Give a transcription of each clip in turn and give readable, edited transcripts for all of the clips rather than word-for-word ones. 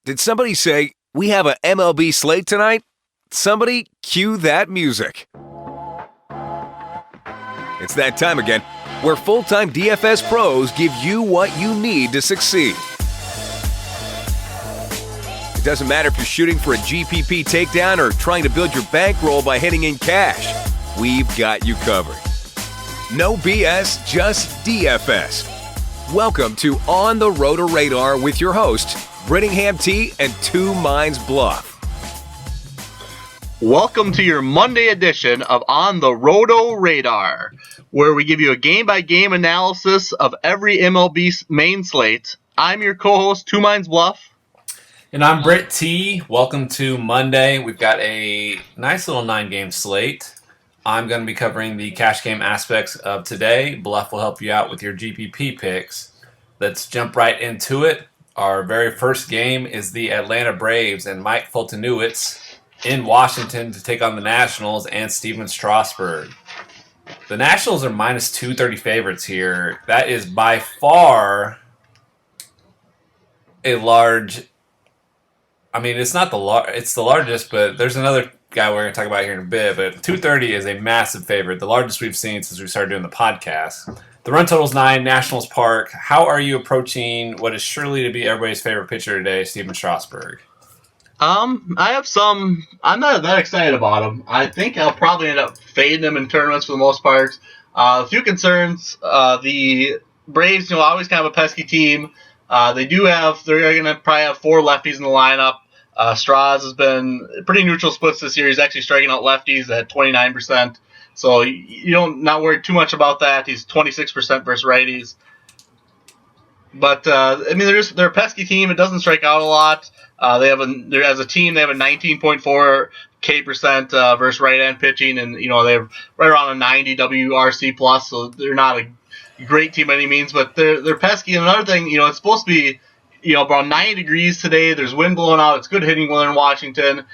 Did somebody say, we have a MLB slate tonight? Somebody cue that music. It's that time again, where full-time DFS pros give you what you need to succeed. It doesn't matter if you're shooting for a GPP takedown or trying to build your bankroll by hitting in cash. We've got you covered. No BS, just DFS. Welcome to On the Roto Radar with your host, Brittingham T and Two Minds Bluff. Welcome to your Monday edition of On the Roto Radar, where we give you a game-by-game analysis of every MLB main slate. I'm your co-host, Two Minds Bluff. And I'm Britt T. Welcome to Monday. We've got a nice little 9-game slate. I'm going to be covering the cash game aspects of today. Bluff will help you out with your GPP picks. Let's jump right into it. Our very first game is the Atlanta Braves and Mike Foltynewicz in Washington to take on the Nationals and Steven Strasburg. The Nationals are minus 230 favorites here. That is by far a large... I mean, it's not it's the largest, but there's another guy we're going to talk about here in a bit. But 230 is a massive favorite, the largest we've seen since we started doing the podcast. The run total is 9, Nationals Park. How are you approaching what is surely to be everybody's favorite pitcher today, Steven Strasburg? I'm not that excited about him. I think I'll probably end up fading him in tournaments for the most part. A few concerns. The Braves, always kind of a pesky team. They're going to probably have 4 lefties in the lineup. Strauss has been pretty neutral splits this year. He's actually striking out lefties at 29%. So you don't not worry too much about that. He's 26% versus righties. But they're a pesky team. It doesn't strike out a lot. As a team they have a 19.4 K% versus right hand pitching, and they have right around a 90 WRC plus. So they're not a great team by any means, but they're pesky. And another thing, it's supposed to be about 90 degrees today. There's wind blowing out. It's good hitting weather in Washington.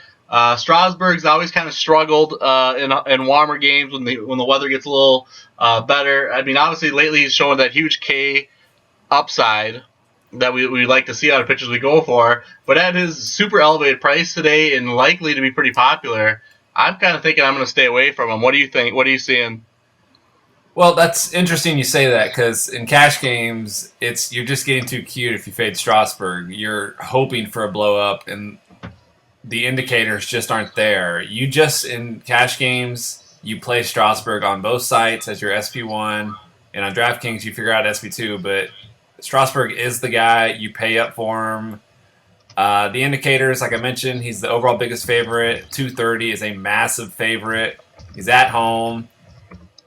Strasburg's always kind of struggled in warmer games when the weather gets a little better. I mean, obviously lately he's showing that huge K upside that we like to see out of pitchers we go for. But at his super elevated price today and likely to be pretty popular, I'm kind of thinking I'm going to stay away from him. What do you think? What are you seeing? Well, that's interesting you say that, because in cash games, you're just getting too cute if you fade Strasburg. You're hoping for a blow up, and the indicators just aren't there. In cash games, you play Strasburg on both sites as your SP1, and on DraftKings, you figure out SP2, but Strasburg is the guy. You pay up for him. The indicators, like I mentioned, he's the overall biggest favorite. 230 is a massive favorite. He's at home.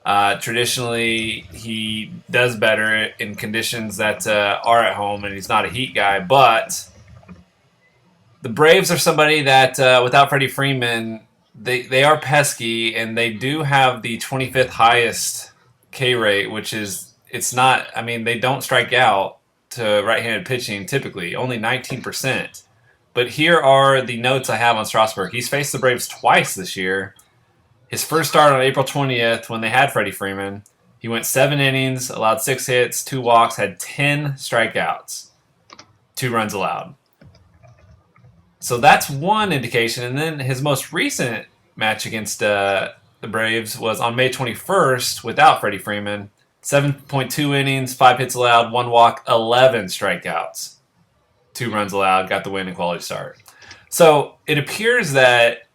Traditionally, he does better in conditions that are at home, and he's not a heat guy. But the Braves are somebody that, without Freddie Freeman, they are pesky, and they do have the 25th highest K rate, which is, they don't strike out to right-handed pitching typically, only 19%. But here are the notes I have on Strasburg. He's faced the Braves twice this year. His first start on April 20th when they had Freddie Freeman, he went 7 innings, allowed 6 hits, 2 walks, had 10 strikeouts, 2 runs allowed. So that's one indication. And then his most recent match against the Braves was on May 21st without Freddie Freeman. 7.2 innings, 5 hits allowed, 1 walk, 11 strikeouts, 2 runs allowed, got the win and quality start. So it appears that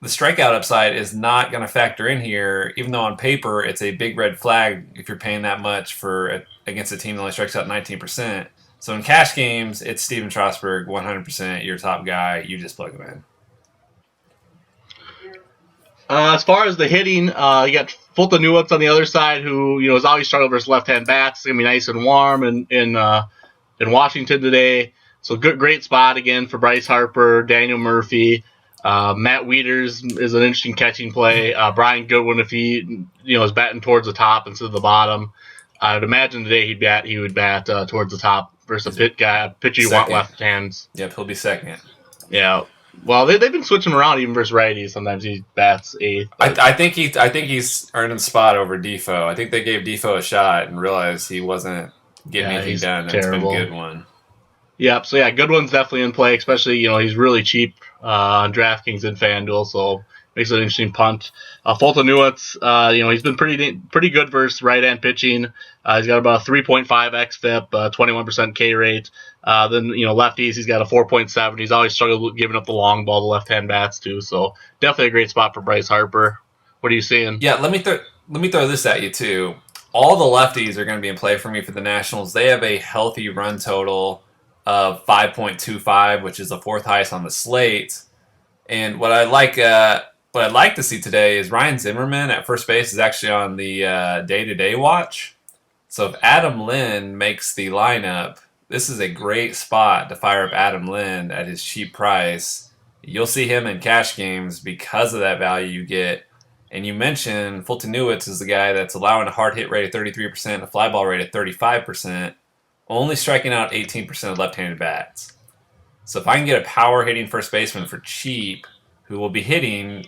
the strikeout upside is not going to factor in here, even though on paper it's a big red flag if you're paying that much against a team that only strikes out 19%. So in cash games, it's Steven Strasburg, 100%, your top guy. You just plug him in. As far as the hitting, you got Foltynewicz on the other side, who has always struggled versus left-hand bats. It's gonna be nice and warm in Washington today. So great spot again for Bryce Harper, Daniel Murphy. Matt Wieters is an interesting catching play. Brian Goodwin, if he is batting towards the top instead of the bottom, I would imagine today he would bat towards the top versus a pitcher you want left hands. Yep, he'll be second. Yeah. Well, they've been switching around even versus righties. Sometimes he bats eighth. I think he's earning the spot over Defoe. I think they gave Defoe a shot and realized he wasn't getting anything done. Terrible. It's been a good one. Yep. So yeah, Goodwin's definitely in play, especially he's really cheap on DraftKings and FanDuel, so makes it an interesting punt. Fulton Newitz, he's been pretty good versus right hand pitching. He's got about a 3.5 xFIP, 21% K rate. Then lefties, he's got a 4.7. He's always struggled with giving up the long ball to left hand bats too. So definitely a great spot for Bryce Harper. What are you seeing? Yeah, let me throw this at you too. All the lefties are going to be in play for me for the Nationals. They have a healthy run total of 5.25, which is the fourth highest on the slate. And what I'd like to see today is Ryan Zimmerman at first base is actually on the day-to-day watch. So if Adam Lind makes the lineup, this is a great spot to fire up Adam Lind at his cheap price. You'll see him in cash games because of that value you get. And you mentioned Fulton Newitz is the guy that's allowing a hard hit rate of 33%, a fly ball rate of 35%, only striking out 18% of left-handed bats. So if I can get a power hitting first baseman for cheap, who will be hitting,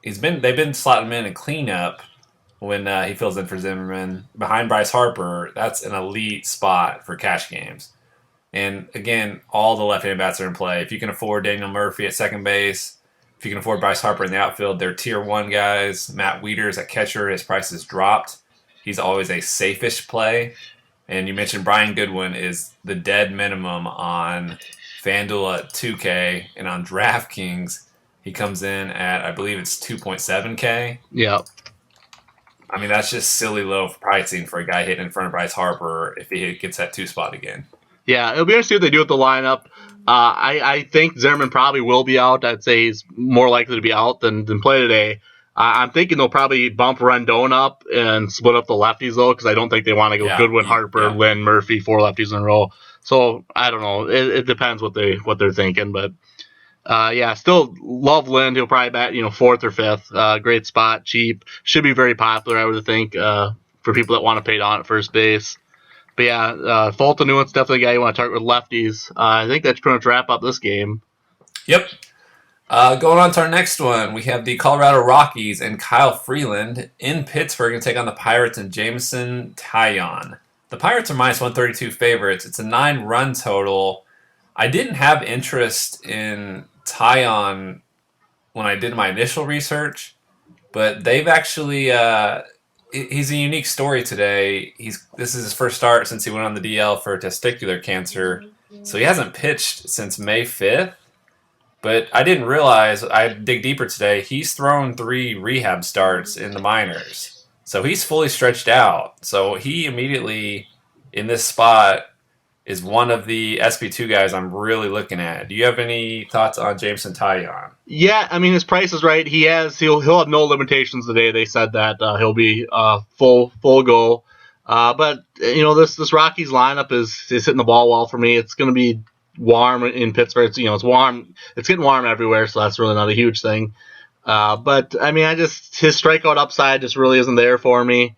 they've been slotting him in cleanup when he fills in for Zimmerman behind Bryce Harper. That's an elite spot for cash games. And again, all the left-handed bats are in play. If you can afford Daniel Murphy at second base, if you can afford Bryce Harper in the outfield, they're tier 1 guys. Matt Wieters at catcher, his price has dropped. He's always a safe-ish play. And you mentioned Brian Goodwin is the dead minimum on FanDuel at 2K, and on DraftKings, he comes in at, I believe it's 2.7K. Yeah. I mean, that's just silly low pricing for a guy hitting in front of Bryce Harper if he gets that 2 spot again. Yeah, it'll be interesting what they do with the lineup. I think Zimmerman probably will be out. I'd say he's more likely to be out than play today. I'm thinking they'll probably bump Rendon up and split up the lefties, though, because I don't think they want to go Goodwin, Harper, Lynn, Murphy, 4 lefties in a row. So, I don't know. It depends what they're thinking. But, still love Lynn. He'll probably bat, 4th or 5th. Great spot, cheap. Should be very popular, I would think, for people that want to pay down at first base. But Fulton Newitz definitely a guy you want to target with lefties. I think that's pretty much wrap up this game. Yep. Going on to our next one, we have the Colorado Rockies and Kyle Freeland in Pittsburgh to take on the Pirates and Jameson Taillon. The Pirates are minus 132 favorites. It's a 9-run total. I didn't have interest in Taillon when I did my initial research, but they've actually... he's a unique story today. This is his first start since he went on the DL for testicular cancer. So he hasn't pitched since May 5th. But I didn't realize, I dig deeper today, he's thrown 3 rehab starts in the minors. So he's fully stretched out. So he immediately, in this spot, is one of the SP2 guys I'm really looking at. Do you have any thoughts on Jameson Taillon? Yeah, I mean, his price is right. He'll have no limitations today. They said that he'll be full go. But this Rockies lineup is hitting the ball well for me. It's going to be warm in Pittsburgh. It's warm. It's getting warm everywhere, so that's really not a huge thing. But I mean, his strikeout upside just really isn't there for me.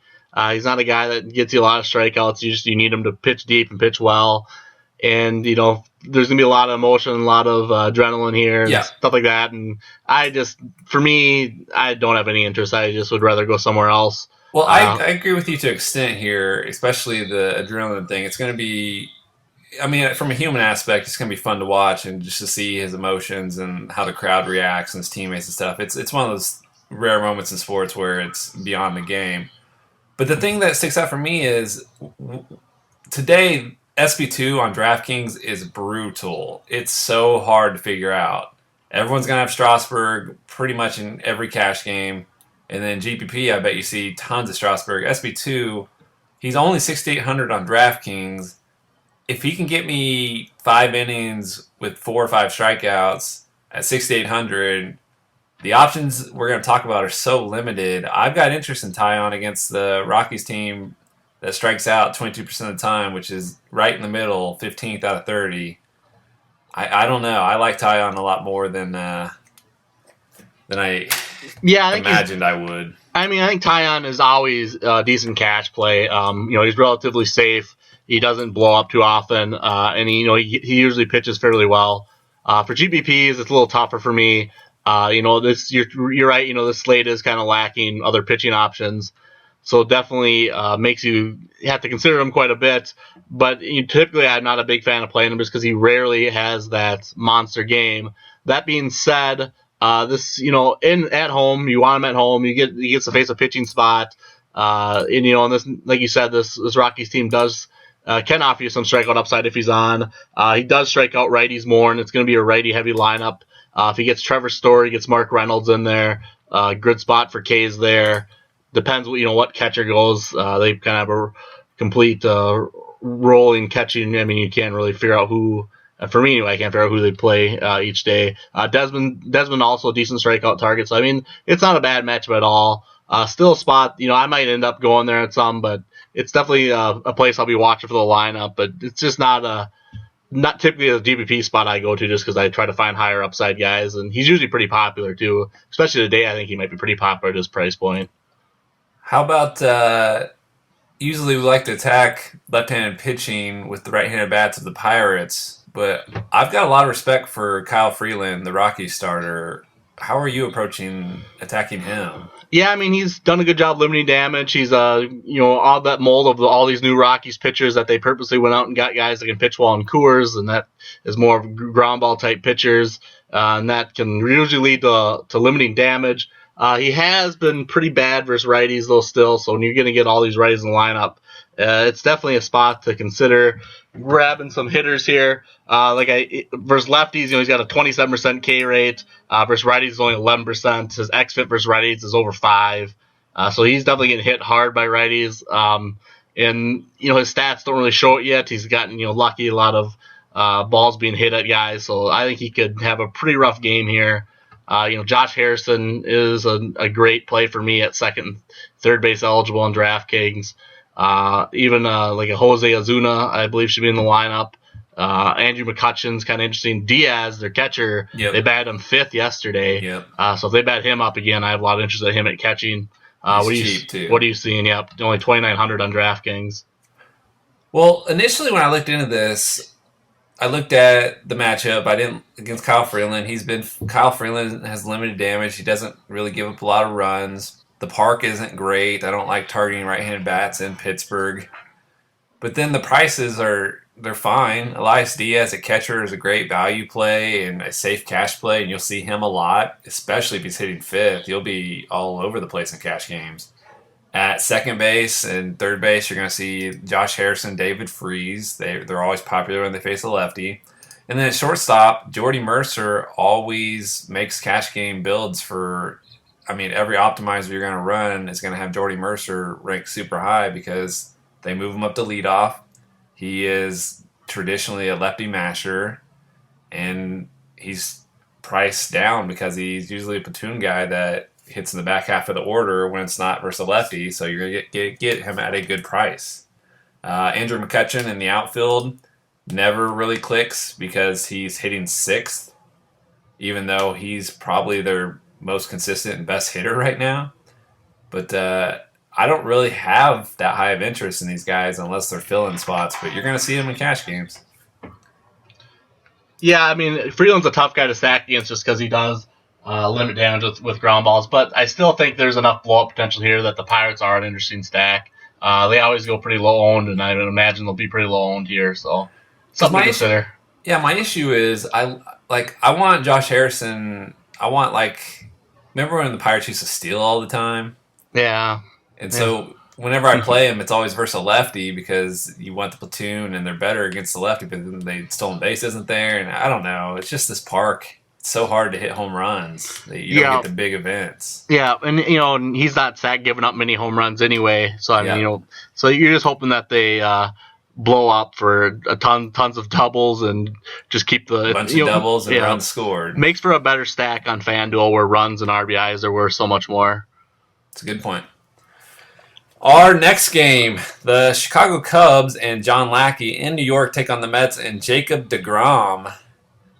He's not a guy that gets you a lot of strikeouts. You need him to pitch deep and pitch well. And, there's going to be a lot of emotion, a lot of adrenaline here and stuff like that. And for me, I don't have any interest. I just would rather go somewhere else. Well, I agree with you to an extent here, especially the adrenaline thing. It's going to be, I mean, from a human aspect, it's going to be fun to watch and just to see his emotions and how the crowd reacts and his teammates and stuff. It's one of those rare moments in sports where it's beyond the game. But the thing that sticks out for me is today, SP2 on DraftKings is brutal. It's so hard to figure out. Everyone's going to have Strasburg pretty much in every cash game. And then GPP, I bet you see tons of Strasburg. SP2, he's only 6,800 on DraftKings. If he can get me 5 innings with 4 or 5 strikeouts at 6,800, the options we're going to talk about are so limited. I've got interest in Taillon against the Rockies team that strikes out 22% of the time, which is right in the middle, 15th out of 30. I don't know. I like Taillon a lot more than I imagined I would. I mean, I think Taillon is always a decent cash play. He's relatively safe. He doesn't blow up too often, and he usually pitches fairly well. For GPPs, it's a little tougher for me. You're right. The slate is kind of lacking other pitching options. so definitely makes you have to consider him quite a bit. But typically, I'm not a big fan of playing him just because he rarely has that monster game. That being said, this in at home, you want him at home. He gets to face a pitching spot, and this, like you said, this Rockies team does. Can offer you some strikeout upside if he's on. He does strike out righties more, and it's going to be a righty-heavy lineup. If he gets Trevor Story, gets Mark Reynolds in there, good spot for K's there. Depends what catcher goes. They kind of have a complete rolling catching. I mean, you can't really figure out who. For me, anyway, I can't figure out who they play each day. Desmond also a decent strikeout target. So I mean, it's not a bad matchup at all. Still a spot. I might end up going there at some, but it's definitely a place I'll be watching for the lineup. But it's just not typically a GPP spot I go to just because I try to find higher upside guys, and he's usually pretty popular too. Especially today, I think he might be pretty popular at his price point. How about usually we like to attack left-handed pitching with the right-handed bats of the Pirates, but I've got a lot of respect for Kyle Freeland, the Rockies starter. How are you approaching attacking him? Yeah, I mean, he's done a good job limiting damage. He's all that mold of all these new Rockies pitchers that they purposely went out and got guys that can pitch well in Coors, and that is more of ground ball type pitchers, and that can usually lead to limiting damage. He has been pretty bad versus righties though still, so when you're going to get all these righties in the lineup, it's definitely a spot to consider grabbing some hitters here. Versus lefties, he's got a 27% K rate. Versus righties is only 11%. His xFIP versus righties is over 5. So he's definitely getting hit hard by righties. And his stats don't really show it yet. He's gotten lucky a lot of balls being hit at guys. So I think he could have a pretty rough game here. Josh Harrison is a great play for me at second, third base eligible in DraftKings. Even like a Jose Ozuna, I believe, should be in the lineup. Andrew McCutchen's kind of interesting. Diaz, their catcher, They batted him 5th yesterday. Yep. So if they bat him up again, I have a lot of interest in him at catching. He's cheap too. What are you seeing? Yep, only $2,900 on DraftKings. Well, initially when I looked into this, I looked at the matchup. I didn't against Kyle Freeland. Kyle Freeland has limited damage. He doesn't really give up a lot of runs. The park isn't great. I don't like targeting right-handed bats in Pittsburgh. But then the prices they're fine. Elias Diaz at catcher is a great value play and a safe cash play, and you'll see him a lot, especially if he's hitting 5th. He'll be all over the place in cash games. At second base and third base, you're going to see Josh Harrison, David Freese. They're always popular when they face a lefty. And then at shortstop, Jordy Mercer always makes cash game builds for, every optimizer you're going to run is going to have Jordy Mercer ranked super high because they move him up to leadoff. He is traditionally a lefty masher, and he's priced down because he's usually a platoon guy that hits in the back half of the order when it's not versus a lefty, so you're going to get him at a good price. Andrew McCutchen in the outfield never really clicks because he's hitting 6th, even though he's probably their most consistent and best hitter right now. But I don't really have that high of interest in these guys unless they're filling spots, but you're going to see them in cash games. Yeah, Freeland's a tough guy to stack against just because he does limit damage with ground balls, but I still think there's enough blow-up potential here that the Pirates are an interesting stack. They always go pretty low-owned, and I would imagine they'll be pretty low-owned here, so something to consider. My issue is I want Josh Harrison. Remember when the Pirates used to steal all the time? Yeah. And so whenever I play him, it's always versus a lefty because you want the platoon and they're better against the lefty, but then the stolen base isn't there, and I don't know. It's just this park. It's so hard to hit home runs. You don't get the big events. Yeah, and he's not giving up many home runs anyway. So so you're just hoping that they blow up for tons of doubles and just keep the bunch of doubles and runs scored. Makes for a better stack on FanDuel where runs and RBIs are worth so much more. That's a good point. Our next game, the Chicago Cubs and John Lackey in New York take on the Mets and Jacob deGrom.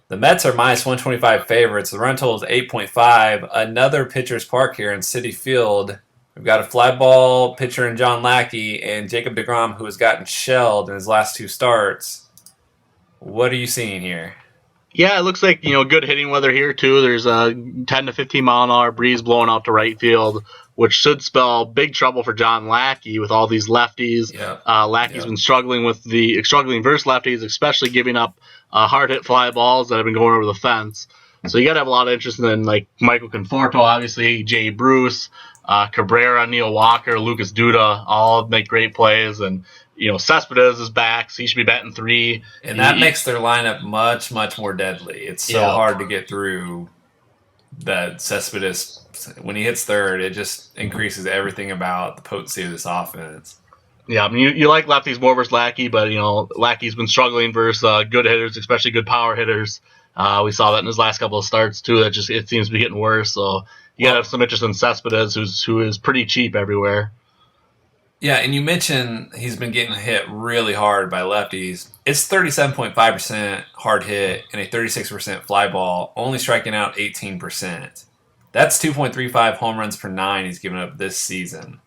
The Mets are minus 125 favorites. The run total is 8.5. Another pitcher's park here in Citi Field. We've got a fly ball pitcher in John Lackey and Jacob deGrom, who has gotten shelled in his last 2 starts. What are you seeing here? Yeah, it looks like, good hitting weather here, too. There's a 10 to 15 mile an hour breeze blowing out to right field, which should spell big trouble for John Lackey with all these lefties. Yeah. Lackey's been struggling versus lefties, especially giving up hard hit fly balls that have been going over the fence. So you got to have a lot of interest in, like, Michael Conforto, obviously, Jay Bruce, Cabrera, Neil Walker, Lucas Duda, all make great plays. And, Cespedes is back, so he should be batting 3. And that makes their lineup much, much more deadly. It's so hard to get through that Cespedes. When he hits third, it just increases everything about the potency of this offense. Yeah, I mean, you like lefties more versus Lackey, but, Lackey's been struggling versus good hitters, especially good power hitters. We saw that in his last couple of starts, too. It seems to be getting worse. So you got to have some interest in Cespedes, who is pretty cheap everywhere. Yeah, and you mentioned he's been getting hit really hard by lefties. It's 37.5% hard hit and a 36% fly ball, only striking out 18%. That's 2.35 home runs per 9 he's given up this season.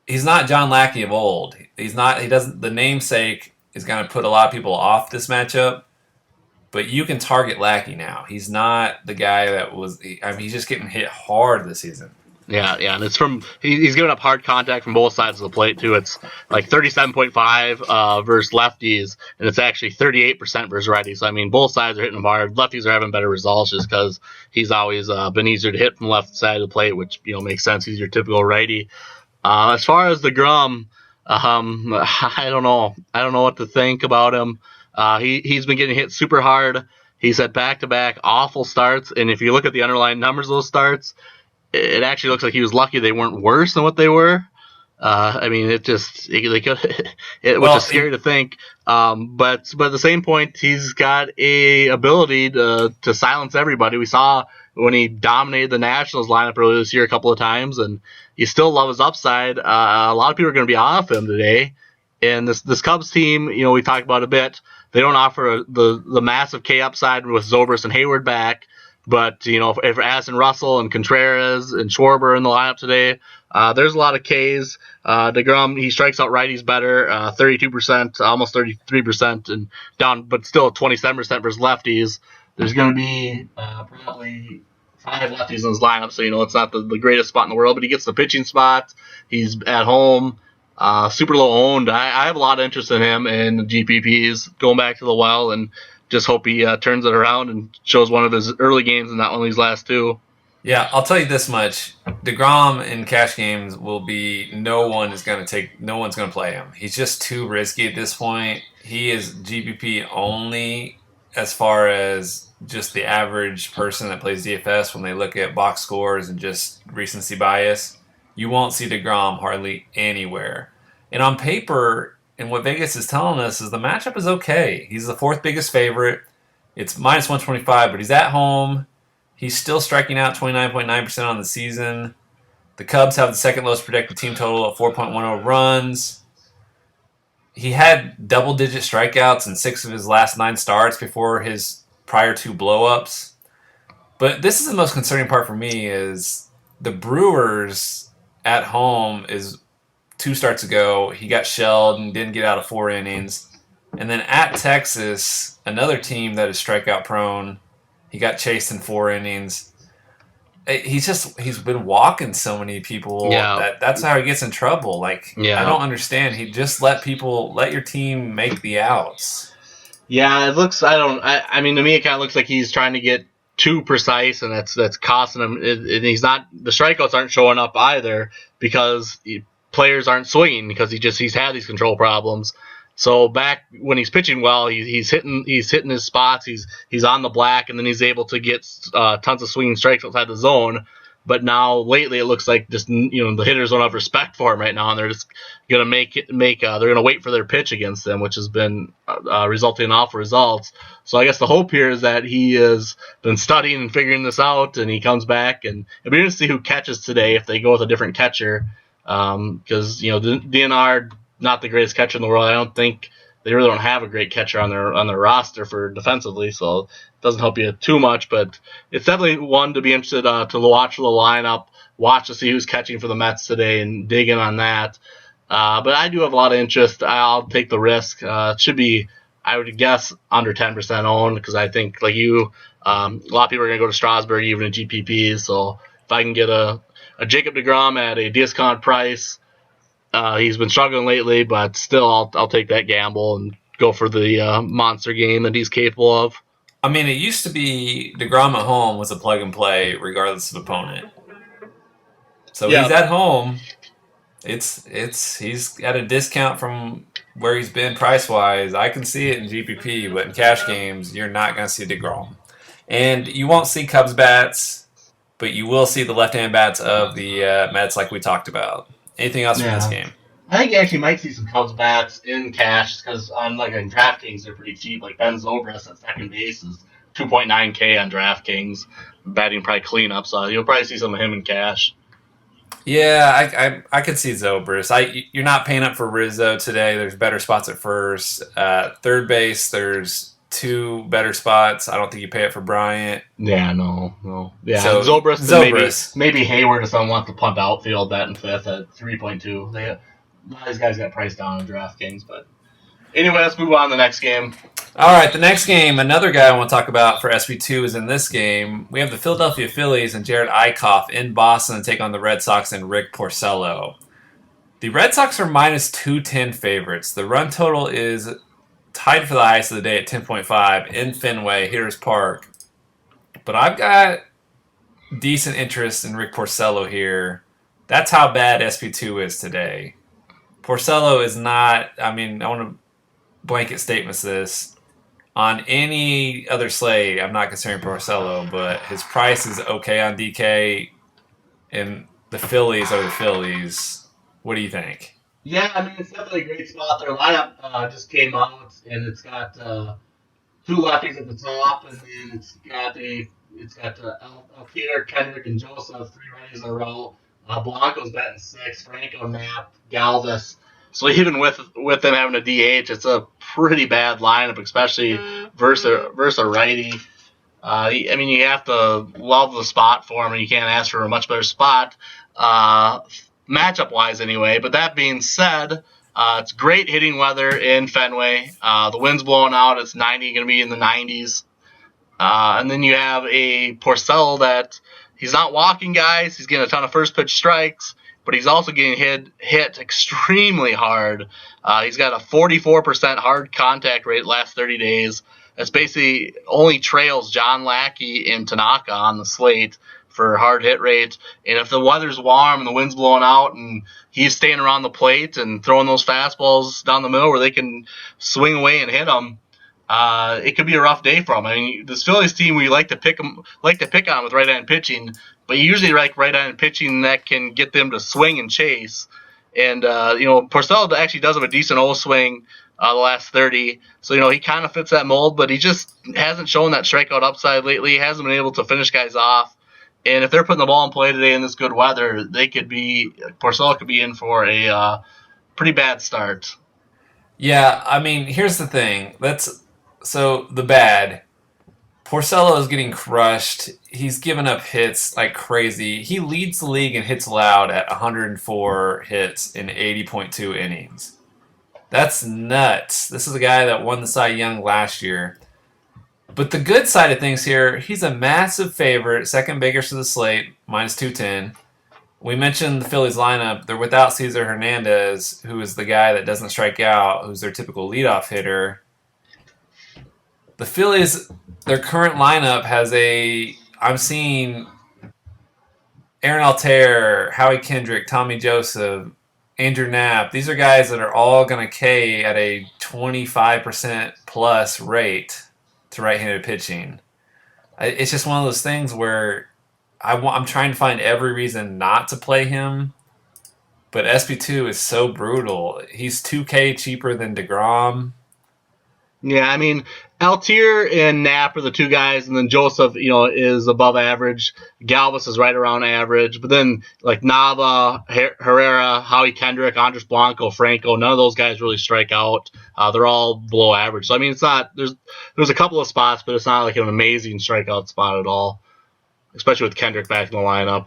He's not John Lackey of old. He's not. He doesn't. The namesake is going to put a lot of people off this matchup. But you can target Lackey now. He's not the guy that was. He's just getting hit hard this season. Yeah, and it's he's giving up hard contact from both sides of the plate, too. It's like 37.5 versus lefties, and it's actually 38% versus righties. So, I mean, both sides are hitting him hard. Lefties are having better results just because he's always been easier to hit from the left side of the plate, which, makes sense. He's your typical righty. As far as DeGrom, I don't know. I don't know what to think about him. He's been getting hit super hard. He's had back-to-back awful starts, and if you look at the underlying numbers of those starts, it actually looks like he was lucky they weren't worse than what they were. I mean, it was just scary to think. But at the same point, he's got a ability to silence everybody. We saw when he dominated the Nationals lineup earlier this year a couple of times, and you still love his upside. A lot of people are going to be off him today. And this Cubs team, we talked about a bit. They don't offer the massive K upside with Zobrist and Hayward back. But, if Addison Russell and Contreras and Schwarber in the lineup today, there's a lot of Ks. DeGrom, he strikes out righties better, 32%, almost 33%, and down, but still 27% versus lefties. There's going to be probably 5 lefties in his lineup, so, it's not the greatest spot in the world, but he gets the pitching spot. He's at home. Super low owned. I have a lot of interest in him in GPPs, going back to the well, and just hope he turns it around and shows one of his early games and not one of these last 2. Yeah, I'll tell you this much. DeGrom in cash games will be no one's going to play him. He's just too risky at this point. He is GPP only as far as just the average person that plays DFS when they look at box scores and just recency bias. You won't see DeGrom hardly anywhere. And on paper, and what Vegas is telling us is the matchup is okay. He's the 4th biggest favorite. It's minus 125, but he's at home. He's still striking out 29.9% on the season. The Cubs have the 2nd lowest projected team total at 4.10 runs. He had double-digit strikeouts in 6 of his last 9 starts before his prior 2 blow-ups. But this is the most concerning part for me is the Brewers at home is 2 starts ago, he got shelled and didn't get out of 4 innings. And then at Texas, another team that is strikeout prone, he got chased in 4 innings. He's been walking so many people. Yeah. That's how he gets in trouble. I don't understand. He just let your team make the outs. Yeah, it looks. I mean, to me, it kind of looks like he's trying to get too precise, and that's costing him. And he's not. The strikeouts aren't showing up either because players aren't swinging because he's had these control problems. So back when he's pitching well, he's hitting his spots. He's on the black, and then he's able to get tons of swinging strikes outside the zone. But now lately, it looks like just the hitters don't have respect for him right now, and they're just gonna they're gonna wait for their pitch against them, which has been resulting in awful results. So I guess the hope here is that he has been studying and figuring this out, and he comes back, and it'll be interesting to see who catches today if they go with a different catcher, because DNR not the greatest catcher in the world. I don't think they really don't have a great catcher on their roster for defensively, so it doesn't help you too much. But it's definitely one to be interested to watch the lineup, watch to see who's catching for the Mets today, and dig in on that. But I do have a lot of interest. I'll take the risk. It should be I would guess under 10% owned because I think, like you, a lot of people are going to go to Strasburg even in GPPs. So if I can get a Jacob deGrom at a discount price, he's been struggling lately, but still I'll take that gamble and go for the monster game that he's capable of. I mean, it used to be DeGrom at home was a plug and play regardless of opponent. So Yeah. he's at home. He's at a discount from where he's been price wise. I can see it in GPP, but in cash games, you're not going to see DeGrom, and you won't see Cubs bats, but you will see the left-hand bats of the Mets, like we talked about. Anything else from this game? I think you actually might see some Cubs bats in cash because on in DraftKings they're pretty cheap. Like Ben Zobrist at second base is 2.9K on DraftKings, batting probably cleanup. So you'll probably see some of him in cash. Yeah, I could see Zobrist. You're not paying up for Rizzo today. There's better spots at first. Third base, there's 2 better spots. I don't think you pay it for Bryant. Yeah, no. Yeah, So, Zobrist. Maybe Hayward if someone wants to punt outfield that in fifth at 3.2. A lot of these guys got priced down in DraftKings, but anyway, let's move on to the next game. All right, the next game, another guy I want to talk about for SB2 is in this game. We have the Philadelphia Phillies and Jared Eichhoff in Boston to take on the Red Sox and Rick Porcello. The Red Sox are minus 210 favorites. The run total is tied for the highest of the day at 10.5 in Fenway, Hitters Park. But I've got decent interest in Rick Porcello here. That's how bad SB2 is today. Porcello is not, I want to blanket statements this. On any other slate, I'm not considering Porcello, but his price is okay on DK, and the Phillies are the Phillies. What do you think? Yeah, it's definitely a great spot. Their lineup just came out, and it's got 2 lefties at the top, and then it's got Altuve, Kendrick, and Joseph, 3 righties in a row. Blanco's batting 6, Franco, Knapp, Galvis. So even with them having a DH, it's a pretty bad lineup, especially versus a righty. You have to love the spot for him, and you can't ask for a much better spot, matchup-wise anyway. But that being said, it's great hitting weather in Fenway. The wind's blowing out. It's going to be in the 90s. And then you have a Porcello that he's not walking guys. He's getting a ton of first-pitch strikes. But he's also getting hit extremely hard. He's got a 44% hard contact rate last 30 days. That's basically only trails John Lackey and Tanaka on the slate for hard hit rate. And if the weather's warm and the wind's blowing out and he's staying around the plate and throwing those fastballs down the middle where they can swing away and hit them, it could be a rough day for him. This Phillies team, we like to pick on with right-hand pitching, but you usually like right-hand pitching that can get them to swing and chase. And Porcello actually does have a decent O swing the last 30, so he kind of fits that mold, but he just hasn't shown that strikeout upside lately. He hasn't been able to finish guys off. And if they're putting the ball in play today in this good weather, Porcello could be in for a pretty bad start. Yeah, here's the thing. So the bad. Porcello is getting crushed. He's given up hits like crazy. He leads the league in hits allowed at 104 hits in 80.2 innings. That's nuts. This is a guy that won the Cy Young last year. But the good side of things here, he's a massive favorite, second biggest of the slate, minus 210. We mentioned the Phillies lineup. They're without Cesar Hernandez, who is the guy that doesn't strike out, who's their typical leadoff hitter. The Phillies, their current lineup has I'm seeing Aaron Altair, Howie Kendrick, Tommy Joseph, Andrew Knapp. These are guys that are all going to K at a 25% plus rate to right-handed pitching. It's just one of those things where I'm trying to find every reason not to play him, but SB2 is so brutal. He's 2K cheaper than DeGrom. Yeah, Altair and Knapp are the 2 guys, and then Joseph, is above average. Galvis is right around average. But then, Nava, Herrera, Howie Kendrick, Andres Blanco, Franco, none of those guys really strike out. They're all below average. So, it's not – there's a couple of spots, but it's not like an amazing strikeout spot at all, especially with Kendrick back in the lineup.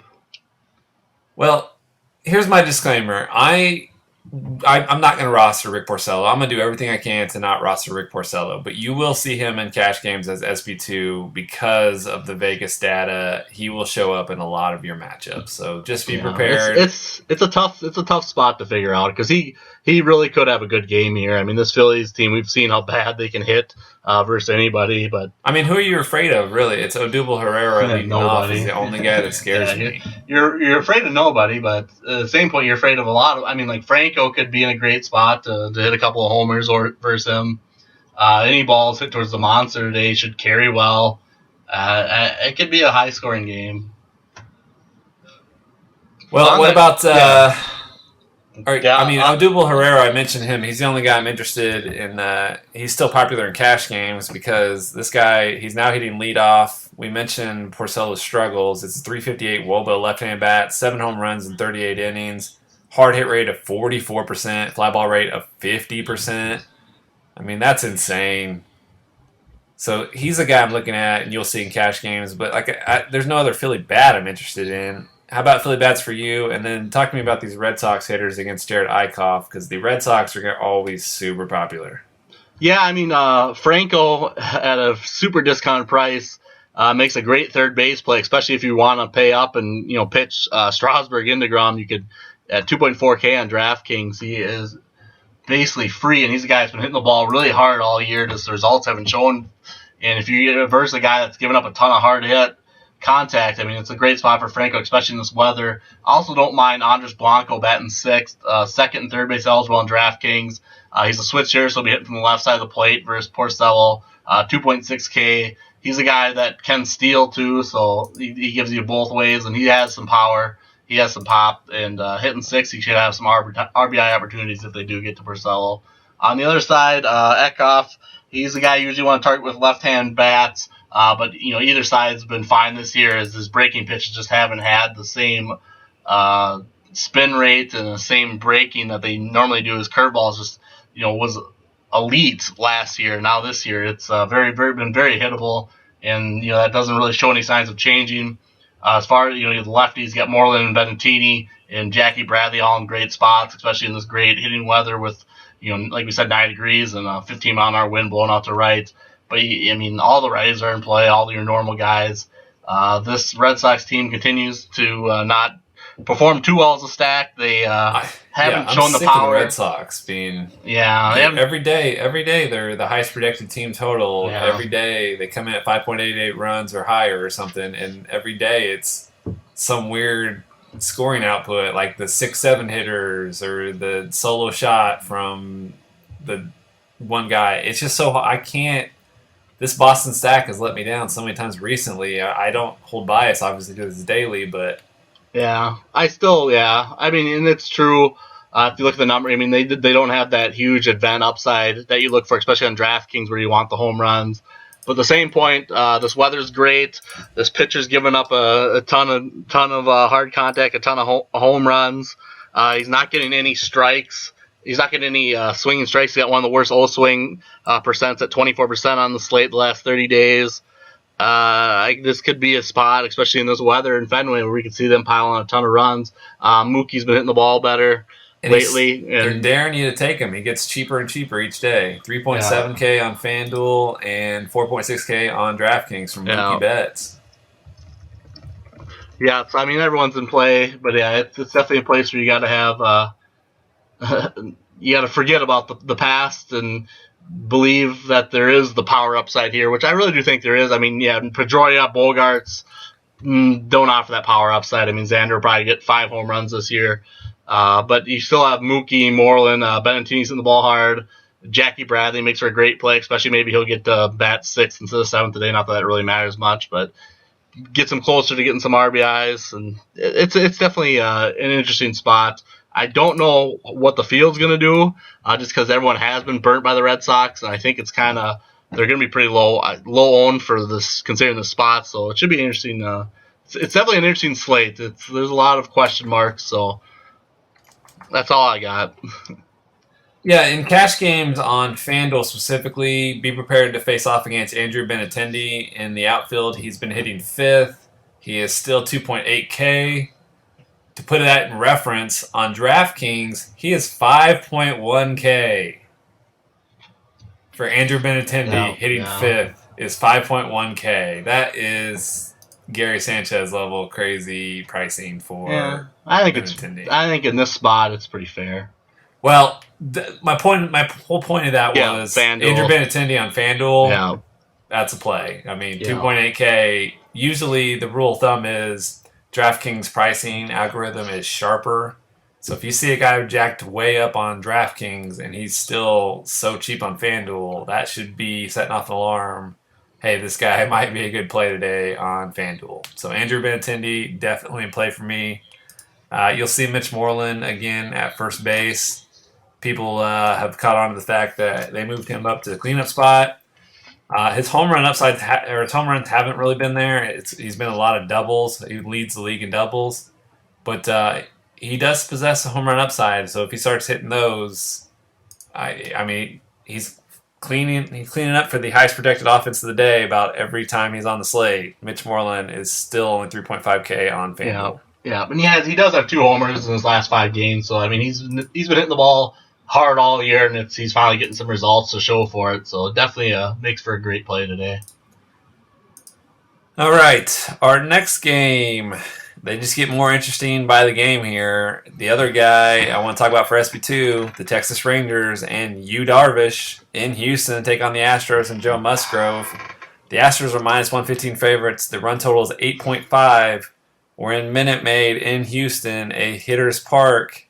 Well, here's my disclaimer. I I'm not going to roster Rick Porcello. I'm going to do everything I can to not roster Rick Porcello, but you will see him in cash games as SP2 because of the Vegas data. He will show up in a lot of your matchups, so just be prepared. It's a tough spot to figure out because he really could have a good game here. I mean, this Phillies team, we've seen how bad they can hit versus anybody. But I mean, who are you afraid of? Really, it's Odubel Herrera leading off is the only guy that scares me. You're afraid of nobody, but at the same point, you're afraid of a lot of. I mean, like Franco could be in a great spot to hit a couple of homers or versus him. Any balls hit towards the monster today should carry well. It could be a high scoring game. Well, what about? Odubel Herrera. I mentioned him. He's the only guy I'm interested in. He's still popular in cash games because this guy, he's now hitting leadoff. We mentioned Porcello's struggles. It's 358 WOBA left-hand bat, 7 home runs in 38 innings, hard hit rate of 44%, fly ball rate of 50%. I mean, that's insane. So he's a guy I'm looking at, and you'll see in cash games. But there's no other Philly bat I'm interested in. How about Philly bats for you? And then talk to me about these Red Sox hitters against Jared Eichhoff because the Red Sox are always super popular. Yeah, I mean, Franco at a super discounted price makes a great third base play, especially if you want to pay up and pitch Strasburg into DeGrom. You could at 2.4K on DraftKings. He is basically free, and he's a guy that's been hitting the ball really hard all year. Just the results haven't shown. And if you get versus a guy that's given up a ton of hard hit contact, I mean, it's a great spot for Franco, especially in this weather. I also don't mind Andres Blanco batting sixth, second and third base eligible on DraftKings. He's a switch hitter, so he'll be hitting from the left side of the plate versus Porcello, 2.6K. He's a guy that can steal too, so he gives you both ways, and he has some power. He has some pop, and hitting six, he should have some RBI opportunities if they do get to Porcello. On the other side, Eichhoff, he's the guy you usually want to target with left-hand bats. But either side's been fine this year as his breaking pitches just haven't had the same spin rate and the same breaking that they normally do. His curveball just was elite last year. Now this year it's been very hittable, and that doesn't really show any signs of changing. As far as the lefties, got Moreland and Benintendi and Jackie Bradley all in great spots, especially in this great hitting weather with like we said, 9 degrees and a 15-mile-an-hour wind blowing out to right. But, I mean, all the righties are in play, all your normal guys. This Red Sox team continues to not perform too well as a stack. They haven't shown the power. Of the Red Sox being every day they're the highest projected team total. Yeah. Every day they come in at 5.88 runs or higher or something, and every day it's some weird scoring output like the 6-7 hitters or the solo shot from the one guy. It's just so I can't. This Boston stack has let me down so many times recently. I don't hold bias, obviously, because it's daily, but... I mean, and it's true. If you look at the number, I mean, they don't have that huge event upside that you look for, especially on DraftKings where you want the home runs. But at the same point, this weather's great. This pitcher's given up a ton of hard contact, a ton of home runs. He's not getting any strikes. He's not getting any swinging strikes. He got one of the worst O-swing percents at 24% on the slate the last 30 days. This could be a spot, especially in this weather in Fenway, where we could see them piling a ton of runs. Mookie's been hitting the ball better lately. They're daring you to take him. He gets cheaper and cheaper each day. 3.7K on FanDuel and 4.6K on DraftKings from Mookie Betts. Yeah, so, I mean, everyone's in play, but yeah, it's definitely a place where you got to have... you got to forget about the past and believe that there is the power upside here, which I really do think there is. I mean, Pedroia, Bogarts don't offer that power upside. I mean, Xander will probably get 5 home runs this year. But you still have Mookie, Moreland, Benintendi's in the ball hard. Jackie Bradley makes for a great play, especially maybe he'll get to bat 6th instead of 7th today. Not that it really matters much, but gets him closer to getting some RBIs. And it's definitely an interesting spot. I don't know what the field's going to do, just because everyone has been burnt by the Red Sox, and I think it's they're going to be pretty low owned for this, considering the spot. So it should be interesting. It's definitely an interesting slate. There's a lot of question marks, so that's all I got. Yeah, in cash games on FanDuel specifically, be prepared to face off against Andrew Benintendi in the outfield. He's been hitting 5th. He is still 2.8K. to put that in reference, on DraftKings, he is 5.1K. For Andrew Benintendi, hitting fifth is 5.1K. That is Gary Sanchez level crazy pricing for Benintendi. I think in this spot it's pretty fair. Well, my whole point of that was FanDuel. Andrew Benintendi on FanDuel. Yeah. That's a play. I mean, 2.8K. Usually the rule of thumb is DraftKings pricing algorithm is sharper. So if you see a guy jacked way up on DraftKings and he's still so cheap on FanDuel, that should be setting off an alarm. Hey, this guy might be a good play today on FanDuel. So Andrew Benintendi, definitely in play for me. You'll see Mitch Moreland again at first base. People have caught on to the fact that they moved him up to the cleanup spot. His home run upside or his home runs haven't really been there. He's been a lot of doubles. He leads the league in doubles, but he does possess a home run upside. So if he starts hitting those, I mean, he's cleaning up for the highest projected offense of the day about every time he's on the slate. Mitch Moreland is still only 3.5K on FanDuel. Yeah, but he does have 2 homers in his last 5 games. So I mean, he's been hitting the ball hard all year, and he's finally getting some results to show for it. So definitely makes for a great play today. All right, our next game. They just get more interesting by the game here. The other guy I want to talk about for SB2, the Texas Rangers and Yu Darvish in Houston take on the Astros and Joe Musgrove. The Astros are minus 115 favorites. The run total is 8.5. We're in Minute Maid in Houston, a hitter's park.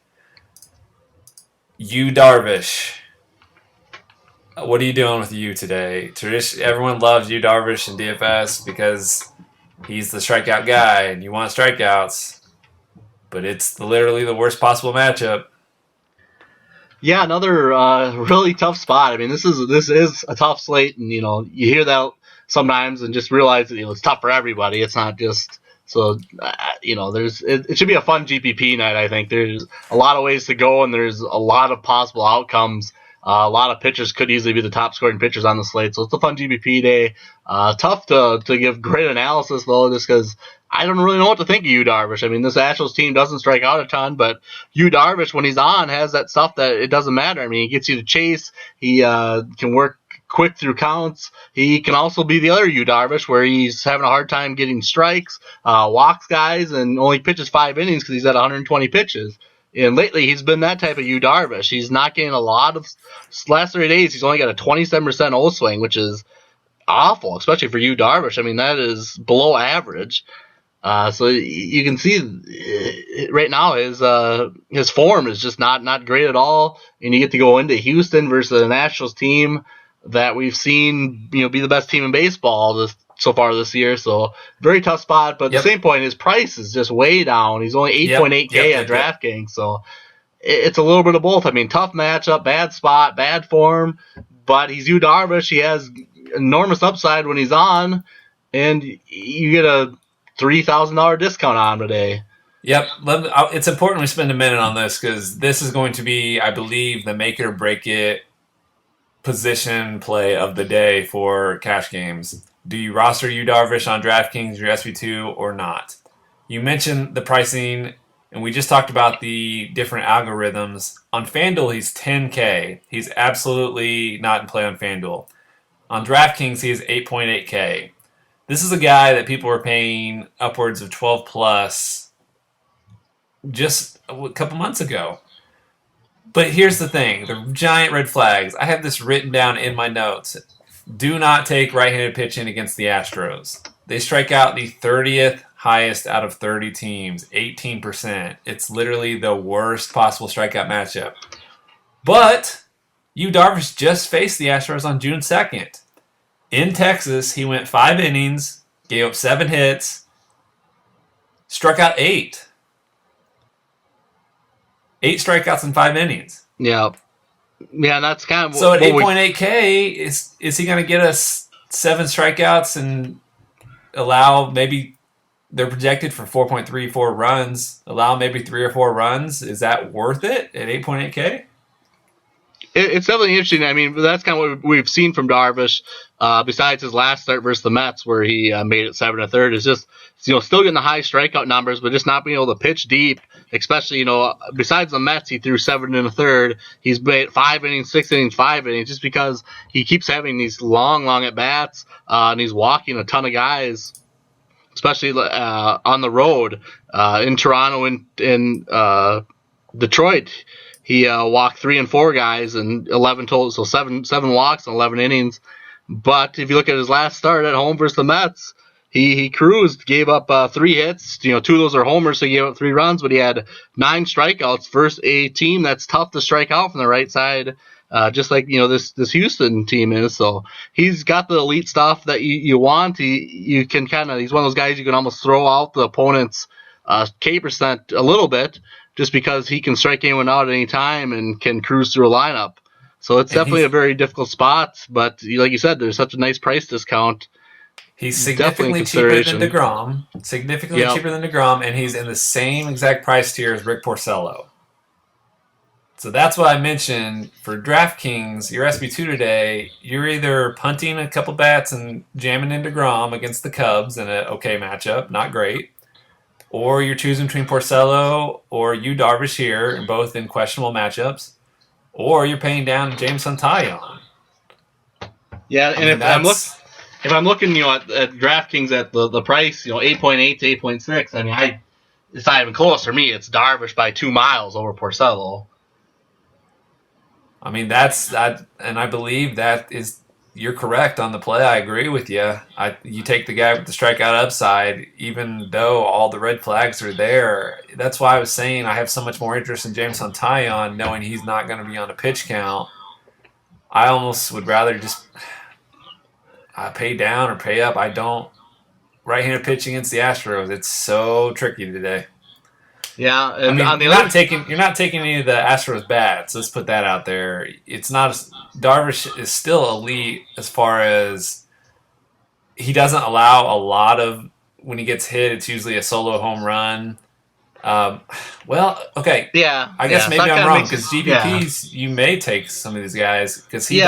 Yu Darvish. What are you doing with Yu today? Everyone loves Yu Darvish in DFS because he's the strikeout guy, and you want strikeouts. But it's literally the worst possible matchup. Yeah, another really tough spot. I mean, this is a tough slate, and you hear that sometimes and just realize that it's tough for everybody. It's not just so. It should be a fun GPP night. I think there's a lot of ways to go, and there's a lot of possible outcomes. A lot of pitchers could easily be the top scoring pitchers on the slate, so it's a fun GPP day. Tough to give great analysis, though, just because I don't really know what to think of Yu Darvish. I mean, this Astros team doesn't strike out a ton, but Yu Darvish, when he's on, has that stuff that it doesn't matter. I mean, he gets you to chase. He can work quick through counts. He can also be the other Yu Darvish, where he's having a hard time getting strikes, walks guys, and only pitches 5 innings because he's at 120 pitches. And lately, he's been that type of Yu Darvish. He's not getting a lot of last 3 days. He's only got a 27% O swing, which is awful, especially for Yu Darvish. I mean, that is below average. So you can see right now his form is just not great at all. And you get to go into Houston versus a Nationals team that we've seen be the best team in baseball so far this year. So very tough spot. But at the same point, his price is just way down. He's only 8.8K at DraftKings. So it's a little bit of both. I mean, tough matchup, bad spot, bad form. But he's Yu Darvish. He has enormous upside when he's on. And you get a $3,000 discount on today. Yep. It's important we spend a minute on this because this is going to be, I believe, the make it or break it position play of the day for cash games. Do you roster Yu Darvish on DraftKings, your SB2, or not? You mentioned the pricing, and we just talked about the different algorithms. On FanDuel, he's 10K. He's absolutely not in play on FanDuel. On DraftKings, he is 8.8K. This is a guy that people were paying upwards of 12 plus just a couple months ago. But here's the thing, the giant red flags. I have this written down in my notes. Do not take right-handed pitching against the Astros. They strike out the 30th highest out of 30 teams, 18%. It's literally the worst possible strikeout matchup. But Yu Darvish just faced the Astros on June 2nd. In Texas, he went 5 innings, gave up 7 hits, struck out 8. 8 strikeouts in 5 innings. Yeah. Yeah, that's kind of so at 8.8K, is he going to get us 7 strikeouts and allow maybe they're projected for 4.34 runs, allow maybe 3 or 4 runs? Is that worth it at 8.8K? It's definitely interesting. I mean, that's kind of what we've seen from Darvish. Besides his last start versus the Mets, where he made it 7 1/3, is just still getting the high strikeout numbers, but just not being able to pitch deep. especially, besides the Mets, he threw 7 in the third. He's made 5 innings, 6 innings, 5 innings, just because he keeps having these long at bats, and he's walking a ton of guys, especially on the road in Toronto and in Detroit. He walked 3 and 4 guys and 11 total, so seven walks and 11 innings. But if you look at his last start at home versus the Mets, he cruised, gave up 3 hits. 2 of those are homers, so he gave up 3 runs, but he had 9 strikeouts versus a team that's tough to strike out from the right side, just like this Houston team is. So he's got the elite stuff that you want. He's one of those guys you can almost throw out the opponent's K percent a little bit, just because he can strike anyone out at any time and can cruise through a lineup. So it's definitely a very difficult spot, but like you said, there's such a nice price discount. He's significantly cheaper than DeGrom, and he's in the same exact price tier as Rick Porcello. So that's what I mentioned. For DraftKings, your SB2 today, you're either punting a couple bats and jamming in DeGrom against the Cubs in an okay matchup, not great, or you're choosing between Porcello or Yu Darvish here, and both in questionable matchups, or you're paying down Jameson Taillon. Yeah, and if I'm looking, at DraftKings at the price, 8.8 to 8.6, it's not even close for me. It's Darvish by 2 miles over Porcello. That's that, and I believe you're correct on the play. I agree with you. You take the guy with the strikeout upside, even though all the red flags are there. That's why I was saying I have so much more interest in Jameson Taillon, knowing he's not going to be on a pitch count. I almost would rather just pay down or pay up. I don't. Right-handed pitch against the Astros, it's so tricky today. Yeah, and you're not taking any of the Astros bats. Let's put that out there. It's not. Darvish is still elite as far as he doesn't allow a lot of, when he gets hit, it's usually a solo home run. Okay. Yeah. I guess maybe I'm wrong, because GPPs, you may take some of these guys, because he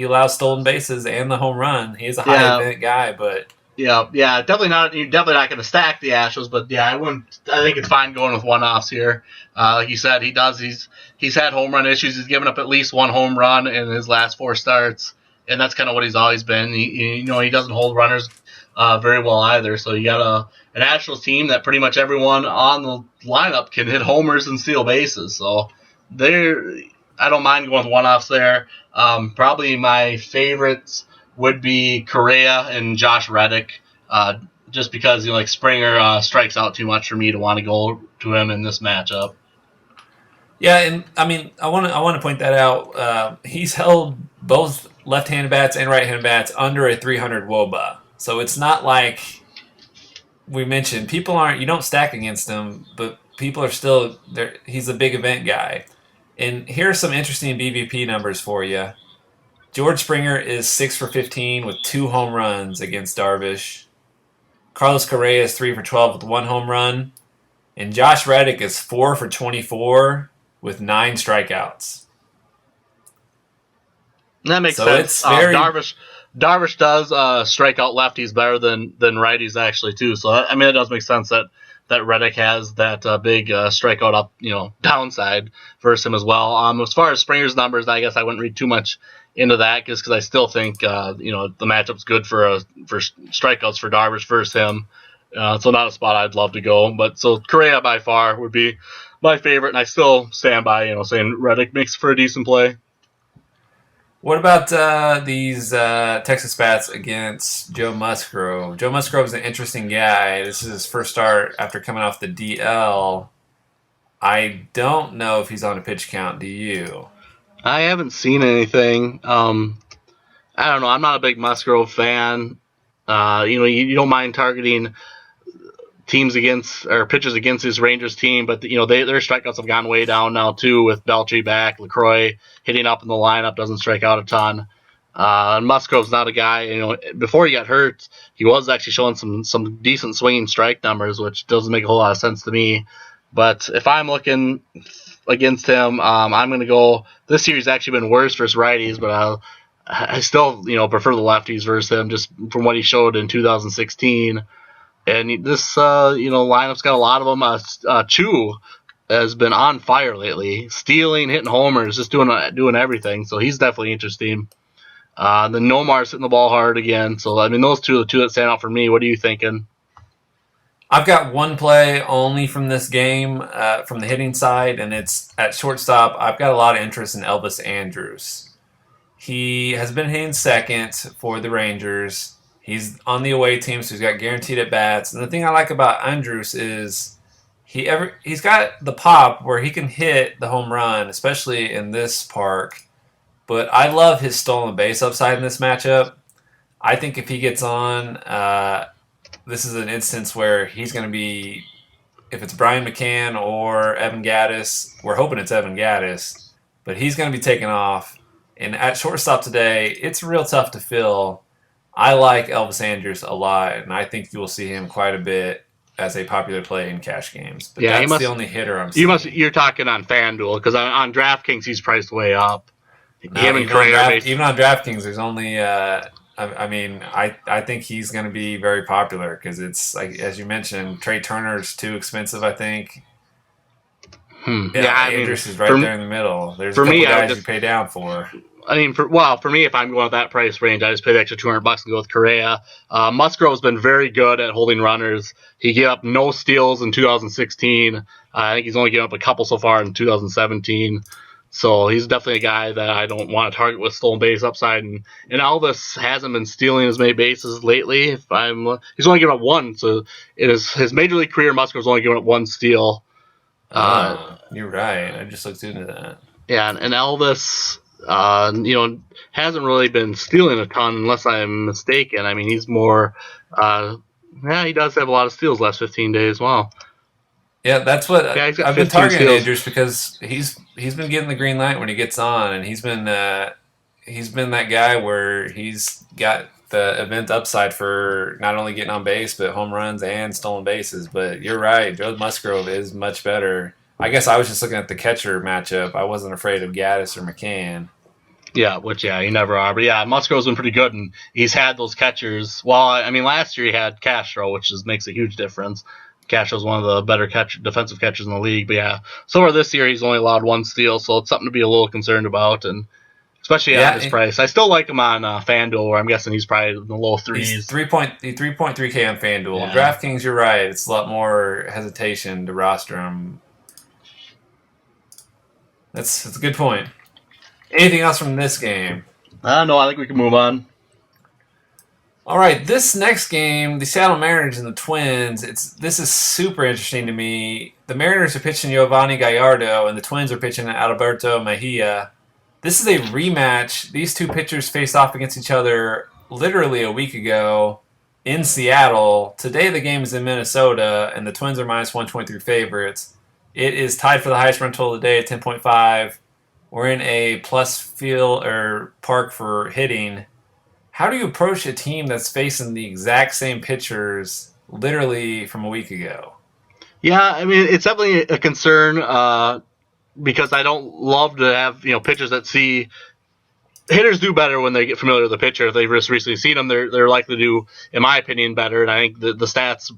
allows stolen bases and the home run. He is a high event guy, but. Yeah, definitely not. You're definitely not going to stack the Astros, but I wouldn't. I think it's fine going with one-offs here. Like you said, he does. He's had home run issues. He's given up at least 1 home run in his last 4 starts, and that's kind of what he's always been. He doesn't hold runners very well either. So you got an Astros team that pretty much everyone on the lineup can hit homers and steal bases. So I don't mind going with one-offs there. Probably my favorites would be Correa and Josh Reddick, just because Springer strikes out too much for me to want to go to him in this matchup. Yeah, and I want to point that out. He's held both left-handed bats and right-handed bats under a 300 WOBA, so it's not like we mentioned. You don't stack against him, but people are still there. He's a big event guy, and here's some interesting BVP numbers for you. George Springer is 6 for 15 with 2 home runs against Darvish. Carlos Correa is 3 for 12 with 1 home run. And Josh Reddick is 4 for 24 with 9 strikeouts. That makes sense. Darvish does strike out lefties better than righties actually too. So it does make sense that Reddick has that big strikeout up downside versus him as well. As far as Springer's numbers, I guess I wouldn't read too much into that, because I still think the matchup's good for strikeouts for Darvish versus him. So not a spot I'd love to go. But so Correa by far would be my favorite, and I still stand by saying Reddick makes for a decent play. What about these Texas bats against Joe Musgrove? Joe Musgrove is an interesting guy. This is his first start after coming off the DL. I don't know if he's on a pitch count. Do you? I haven't seen anything. I don't know. I'm not a big Musgrove fan. You don't mind targeting teams against or pitchers against his Rangers team, but their strikeouts have gone way down now too, with Beltry back. LaCroix hitting up in the lineup doesn't strike out a ton. And Musgrove's not a guy. Before he got hurt, he was actually showing some decent swinging strike numbers, which doesn't make a whole lot of sense to me. But if I'm looking against him, I'm going to go. This series actually been worse versus righties, but I still prefer the lefties versus him, just from what he showed in 2016. And this lineup's got a lot of them. Chu has been on fire lately, stealing, hitting homers, just doing everything. So he's definitely interesting. Then Nomar's hitting the ball hard again. So I mean, those two are the two that stand out for me. What are you thinking? I've got one play only from this game, from the hitting side, and it's at shortstop. I've got a lot of interest in Elvis Andrus. He has been hitting second for the Rangers. He's on the away team, so he's got guaranteed at bats. And the thing I like about Andrus is he's got the pop where he can hit the home run, especially in this park. But I love his stolen base upside in this matchup. I think if he gets on, this is an instance where he's going to be, if it's Brian McCann or Evan Gattis, we're hoping it's Evan Gattis, but he's going to be taking off. And at shortstop today, it's real tough to fill. I like Elvis Andrus a lot, and I think you will see him quite a bit as a popular play in cash games. But that's the only hitter I'm seeing. You're talking on FanDuel, because on DraftKings he's priced way up. Even on DraftKings, there's only I think he's going to be very popular because it's like, as you mentioned, Trey Turner's too expensive, I think. Andrus is right there in the middle. There's a couple guys you pay down for. I mean, for me, if I'm going with that price range, I just pay the extra $200 and go with Correa. Musgrove's been very good at holding runners. He gave up no steals in 2016. I think he's only given up a couple so far in 2017. So he's definitely a guy that I don't want to target with stolen base upside. And Elvis hasn't been stealing as many bases lately. He's only given up one. So it is his major league career. Musgrove's only given up one steal. You're right. I just looked into that. Yeah, and Elvis, hasn't really been stealing a ton unless I'm mistaken. I mean, he's more, he does have a lot of steals last 15 days. Wow. Yeah, that's what I've been targeting Andrus because he's been getting the green light when he gets on, and he's been that guy where he's got the event upside for not only getting on base but home runs and stolen bases. But you're right, Joe Musgrove is much better. I guess I was just looking at the catcher matchup. I wasn't afraid of Gattis or McCann. Yeah, you never are. But yeah, Musgrove's been pretty good, and he's had those catchers. Well, I mean, last year he had Castro, which makes a huge difference. Castro's one of the better defensive catchers in the league. But yeah, so far this year he's only allowed one steal, so it's something to be a little concerned about, and especially at his price. I still like him on FanDuel, where I'm guessing he's probably in the low threes. He's 3.3K on FanDuel. Yeah. DraftKings, you're right. It's a lot more hesitation to roster him. That's a good point. Anything else from this game? No, I think we can move on. All right, this next game, the Seattle Mariners and the Twins, this is super interesting to me. The Mariners are pitching Giovanni Gallardo, and the Twins are pitching Alberto Mejia. This is a rematch. These two pitchers faced off against each other literally a week ago in Seattle. Today the game is in Minnesota, and the Twins are minus 123 favorites. It is tied for the highest run total of the day at 10.5. We're in a plus field or park for hitting. How do you approach a team that's facing the exact same pitchers literally from a week ago? Yeah, I mean, it's definitely a concern because I don't love to have pitchers that see hitters do better when they get familiar with the pitcher. If they've just recently seen them, they're likely to do, in my opinion, better. And I think the stats,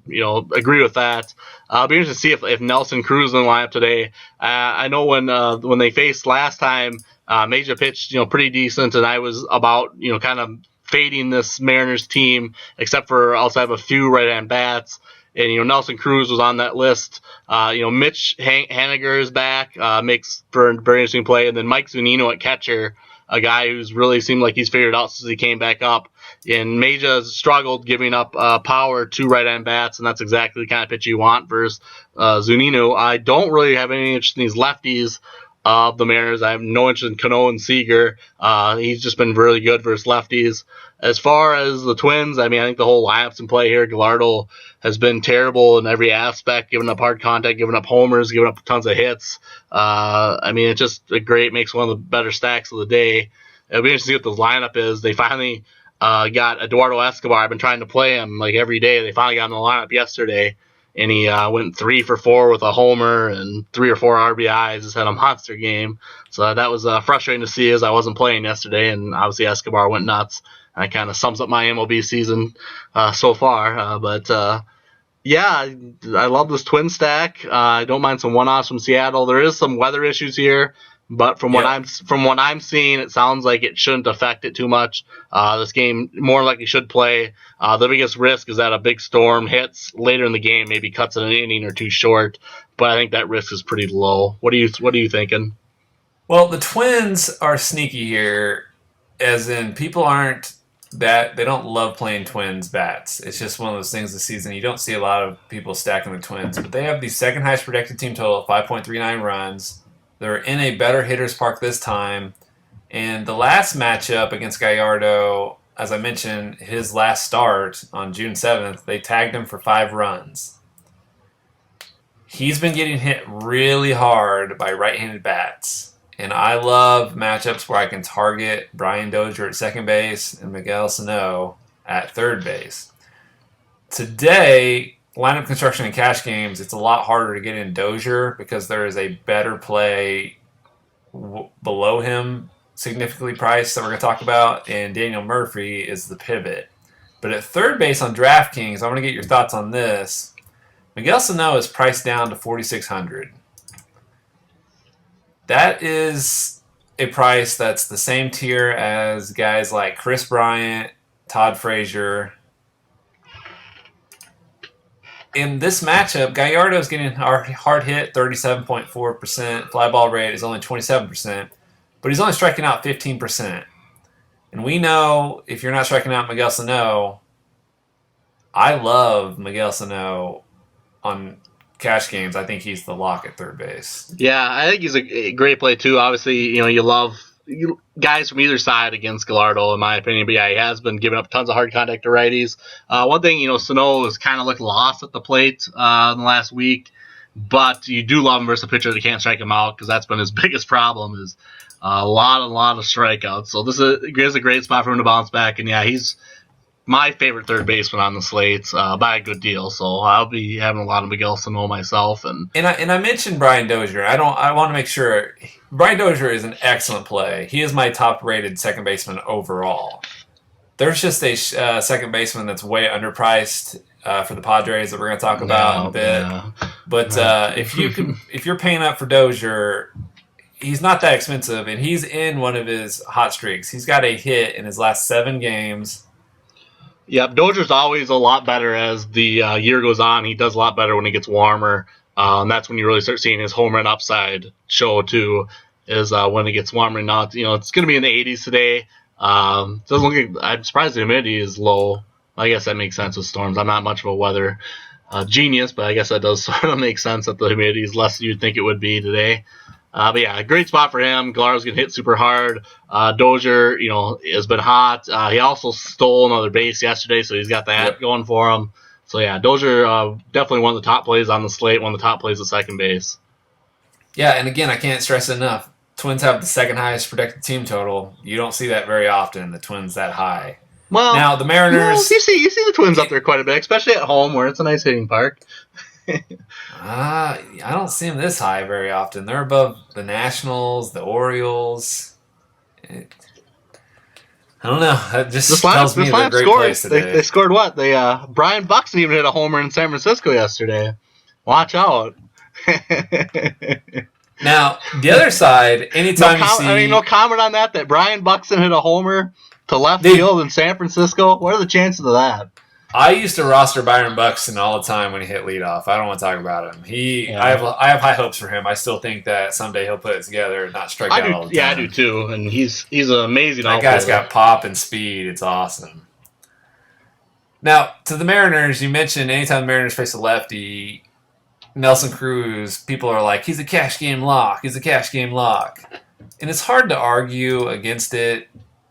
agree with that. I'll be interested to see if Nelson Cruz is in the lineup today. I know when they faced last time, Mejia pitched, pretty decent, and I was about, kind of fading this Mariners team, except for outside of a few right-hand bats. And, Nelson Cruz was on that list. Mitch Haniger is back, makes for a very interesting play. And then Mike Zunino at catcher, a guy who's really seemed like he's figured out since he came back up. And Mejia's struggled giving up power to right-hand bats, and that's exactly the kind of pitch you want versus Zunino. I don't really have any interest in these lefties of the Mariners. I have no interest in Cano and Seager. He's just been really good versus lefties. As far as the Twins, I think the whole lineup's in play here. Gallardo has been terrible in every aspect, giving up hard contact, giving up homers, giving up tons of hits. It's just makes one of the better stacks of the day. It'll be interesting to see what the lineup is. They finally got Eduardo Escobar. I've been trying to play him like every day. They finally got him in the lineup yesterday. And he went 3 for 4 with a homer and 3 or 4 RBIs. Just had a monster game. So that was frustrating to see as I wasn't playing yesterday. And obviously Escobar went nuts. And that kind of sums up my MLB season so far. But Yeah, I love this twin stack. I don't mind some one-offs from Seattle. There is some weather issues here, but from what I'm seeing, it sounds like it shouldn't affect it too much. This game more likely should play. The biggest risk is that a big storm hits later in the game, maybe cuts it an inning or two short. But I think that risk is pretty low. What are you thinking? Well, the Twins are sneaky here, as in people aren't that they don't love playing Twins bats. It's just one of those things this season. You don't see a lot of people stacking the Twins, but they have the second highest projected team total at 5.39 runs. They're in a better hitter's park this time. And the last matchup against Gallardo, as I mentioned, his last start on June 7th, they tagged him for 5 runs. He's been getting hit really hard by right-handed bats. And I love matchups where I can target Brian Dozier at second base and Miguel Sano at third base. Today, lineup construction and cash games, it's a lot harder to get in Dozier because there is a better play below him, significantly priced, that we're going to talk about, and Daniel Murphy is the pivot. But at third base on DraftKings, I want to get your thoughts on this. Miguel Sano is priced down to $4,600. That is a price that's the same tier as guys like Chris Bryant, Todd Frazier. In this matchup, Gallardo is getting hard hit 37.4%. Fly ball rate is only 27%, but he's only striking out 15%. And we know if you're not striking out Miguel Sano, I love Miguel Sano on cash games. I think he's the lock at third base. Yeah, I think he's a great play too. Obviously, you love guys from either side against Gallardo, in my opinion. But yeah, he has been giving up tons of hard contact to righties. One thing, Sano has kind of looked lost at the plate in the last week, but you do love him versus a pitcher that can't strike him out, because that's been his biggest problem, is a lot of strikeouts. So this is a great spot for him to bounce back. And yeah, he's my favorite third baseman on the slate by a good deal. So I'll be having a lot of Miguel Sano myself. And I mentioned Brian Dozier. I want to make sure Brian Dozier is an excellent play. He is my top-rated second baseman overall. There's just a second baseman that's way underpriced for the Padres that we're going to talk about in a bit. Yeah. But if you're paying up for Dozier, he's not that expensive, and he's in one of his hot streaks. He's got a hit in his last 7 games. Yep, Dozier's always a lot better as the year goes on. He does a lot better when it gets warmer. And that's when you really start seeing his home run upside show too, is when it gets warmer. Now, it's going to be in the 80s today. Doesn't look like, I'm surprised the humidity is low. I guess that makes sense with storms. I'm not much of a weather genius, but I guess that does sort of make sense that the humidity is less than you'd think it would be today. But yeah, a great spot for him. Gallardo's getting hit super hard. Dozier, has been hot. He also stole another base yesterday, so he's got that going for him. So yeah, Dozier definitely one of the top plays on the slate, one of the top plays at second base. Yeah, and again, I can't stress it enough. Twins have the second highest projected team total. You don't see that very often, the Twins that high. Well, now the Mariners, you see the Twins up there quite a bit, especially at home where it's a nice hitting park. I don't see them this high very often. They're above the Nationals, the Orioles. I don't know. That just tells me they're a great place today. They scored what? Brian Buxton even hit a homer in San Francisco yesterday. Watch out. Now, the other side, anytime you see... no comment on that Brian Buxton hit a homer to left field in San Francisco? What are the chances of that? I used to roster Byron Buxton all the time when he hit leadoff. I don't want to talk about him. I have high hopes for him. I still think that someday he'll put it together and not strike out all the time. Yeah, I do too. And he's an amazing outfielder. That guy's got pop and speed. It's awesome. Now, to the Mariners, you mentioned anytime the Mariners face a lefty, Nelson Cruz, people are like, he's a cash game lock. He's a cash game lock. And it's hard to argue against it.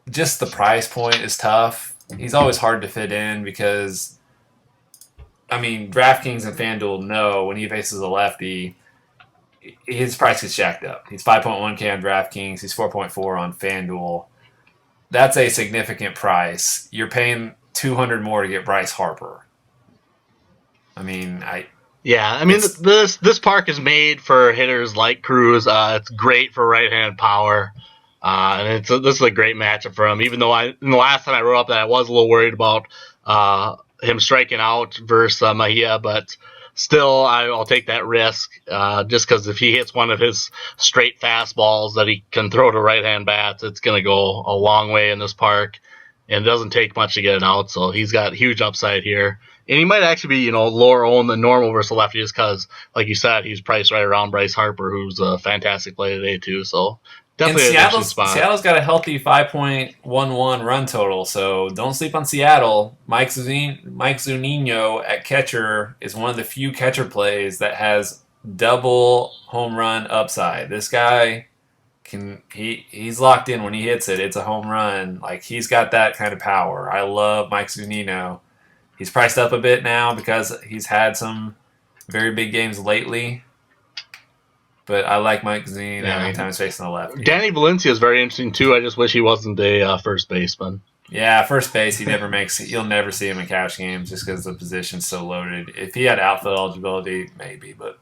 Just the price point is tough. He's always hard to fit in because, DraftKings and FanDuel know when he faces a lefty, his price gets jacked up. He's 5.1K on DraftKings. He's 4.4 on FanDuel. That's a significant price. You're paying $200 more to get Bryce Harper. This park is made for hitters like Cruz. It's great for right-hand power. And this is a great matchup for him, even though the last time I wrote up that I was a little worried about him striking out versus Mejia, but still, I'll take that risk just because if he hits one of his straight fastballs that he can throw to right-hand bats, it's going to go a long way in this park, and it doesn't take much to get it out, so he's got huge upside here. And he might actually be, lower owned than normal versus the lefty just because, like you said, he's priced right around Bryce Harper, who's a fantastic play today, too, so definitely an interesting spot. Seattle's got a healthy 5.11 run total, so don't sleep on Seattle. Mike Zunino at catcher is one of the few catcher plays that has double home run upside. This guy he's locked in when he hits it. It's a home run. Like, he's got that kind of power. I love Mike Zunino. He's priced up a bit now because he's had some very big games lately. But I like Mike Zunino anytime he's facing the left. Danny Valencia is very interesting, too. I just wish he wasn't a first baseman. Yeah, first base, you'll never see him in cash games just because the position's so loaded. If he had outfield eligibility, maybe. But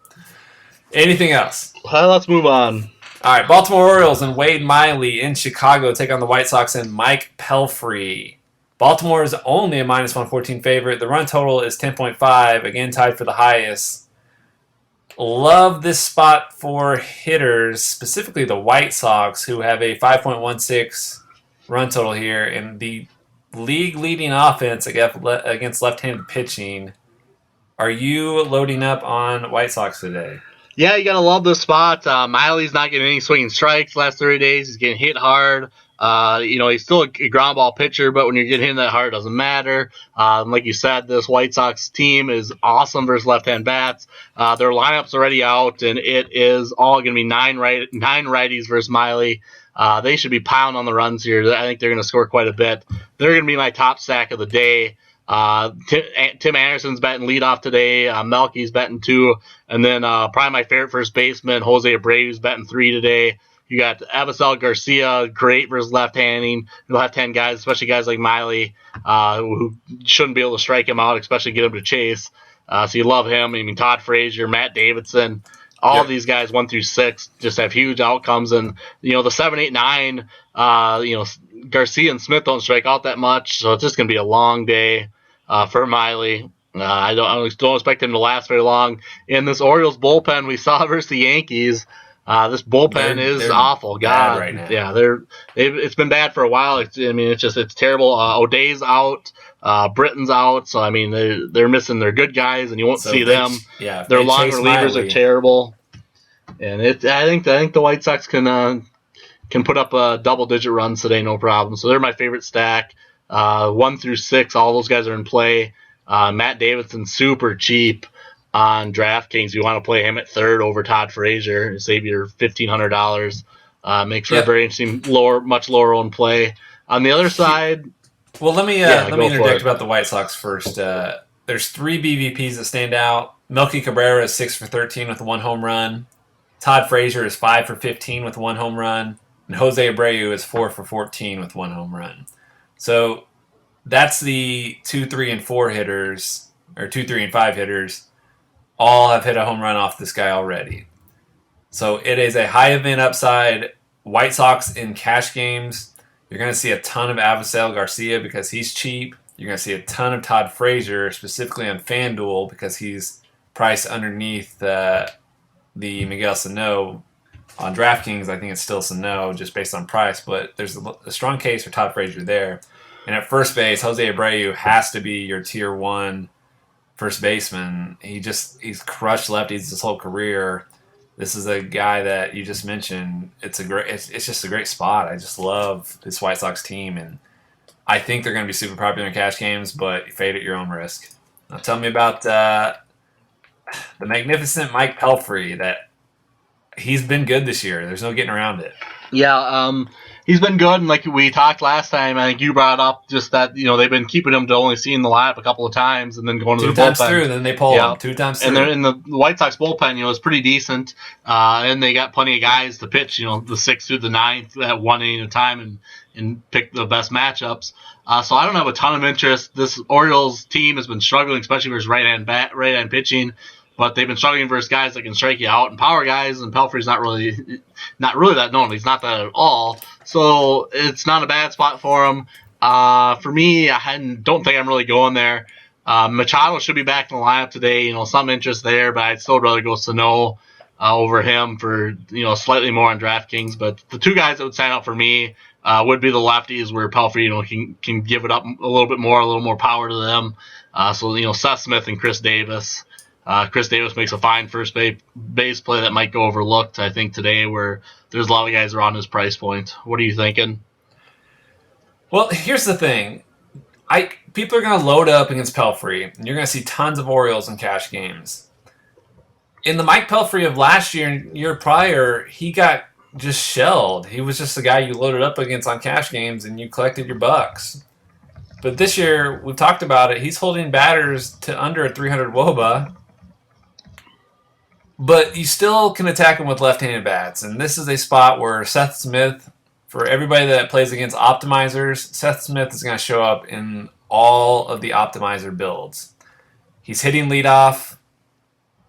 anything else? Well, let's move on. All right, Baltimore Orioles and Wade Miley in Chicago take on the White Sox and Mike Pelfrey. Baltimore is only a minus 114 favorite. The run total is 10.5, again tied for the highest. Love this spot for hitters, specifically the White Sox, who have a 5.16 run total here, and the league-leading offense against left-handed pitching. Are you loading up on White Sox today? Yeah, you got to love this spot. Miley's not getting any swinging strikes the last 30 days. He's getting hit hard. He's still a ground ball pitcher, but when you're getting hit that hard, it doesn't matter. Like you said, this White Sox team is awesome versus left-hand bats. Their lineup's already out, and it is all going to be nine righties versus Miley. They should be pounding on the runs here. I think they're going to score quite a bit. They're going to be my top stack of the day. Tim Anderson's batting leadoff today. Melky's batting 2. And then probably my favorite first baseman, Jose Abreu's batting 3 today. You got Avisel Garcia, great versus left-handing. You'll have 10 guys, especially guys like Miley, who shouldn't be able to strike him out, especially get him to chase. So you love him. I mean, Todd Frazier, Matt Davidson, all of these guys 1 through 6 just have huge outcomes. And, the 7, 8, 9, Garcia and Smith don't strike out that much. So it's just going to be a long day for Miley. I don't expect him to last very long. In this Orioles bullpen we saw versus the Yankees, this bullpen is awful. God, right now. Yeah, it's been bad for a while. It's terrible. O'Day's out, Britton's out, so I mean they're missing their good guys, and you won't see them. Yeah, their long relievers are terrible, and I think the White Sox can put up double-digit runs today, no problem. So they're my favorite stack. 1 through 6, all those guys are in play. Matt Davidson, super cheap on DraftKings. You want to play him at third over Todd Frazier, save your $1,500. Makes for a very interesting, much lower owned play. On the other side, well, let me interject about the White Sox first. There's 3 BVPs that stand out. Melky Cabrera is 6 for 13 with 1 home run. Todd Frazier is 5 for 15 with 1 home run, and Jose Abreu is 4 for 14 with 1 home run. So that's the 2, 3, and 4 hitters, or 2, 3, and 5 hitters. All have hit a home run off this guy already. So it is a high event upside. White Sox in cash games, you're going to see a ton of Avisel Garcia because he's cheap. You're going to see a ton of Todd Frazier, specifically on FanDuel, because he's priced underneath the Miguel Sano. On DraftKings, I think it's still Sano just based on price, but there's a strong case for Todd Frazier there. And at first base, Jose Abreu has to be your tier 1 first baseman. He's crushed lefties his whole career. This is a guy that you just mentioned. It's just a great spot. I just love this White Sox team, and I think they're going to be super popular in cash games, but you fade at your own risk. Now tell me about the magnificent Mike Pelfrey. That he's been good this year. There's no getting around it. Yeah, he's been good, and like we talked last time, I think you brought up just that they've been keeping him to only seeing the lineup a couple of times, and then going to the bullpen. 2 times through, then they pull him 2 times through. And they're in the White Sox bullpen, is pretty decent, and they got plenty of guys to pitch, the 6th through the 9th at 1 inning at a time, and pick the best matchups. So I don't have a ton of interest. This Orioles team has been struggling, especially versus right-hand pitching. But they've been struggling versus guys that can strike you out, and power guys, and Pelfrey's not really that known. He's not that at all. So it's not a bad spot for him. For me, I don't think I'm really going there. Machado should be back in the lineup today. Some interest there, but I'd still rather go Sano over him for slightly more on DraftKings. But the two guys that would stand out for me would be the lefties, where Pelfrey can give it up a little more power to them. So Seth Smith and Chris Davis. Chris Davis makes a fine first base play that might go overlooked, I think, today, where there's a lot of guys around his price point. What are you thinking? Well, here's the thing. People are going to load up against Pelfrey, and you're going to see tons of Orioles in cash games. In the Mike Pelfrey of last year and year prior, he got just shelled. He was just the guy you loaded up against on cash games, and you collected your bucks. But this year, we've talked about it, he's holding batters to under a 300 WOBA, but you still can attack him with left-handed bats. And this is a spot where Seth Smith, for everybody that plays against optimizers, Seth Smith is going to show up in all of the optimizer builds. He's hitting leadoff.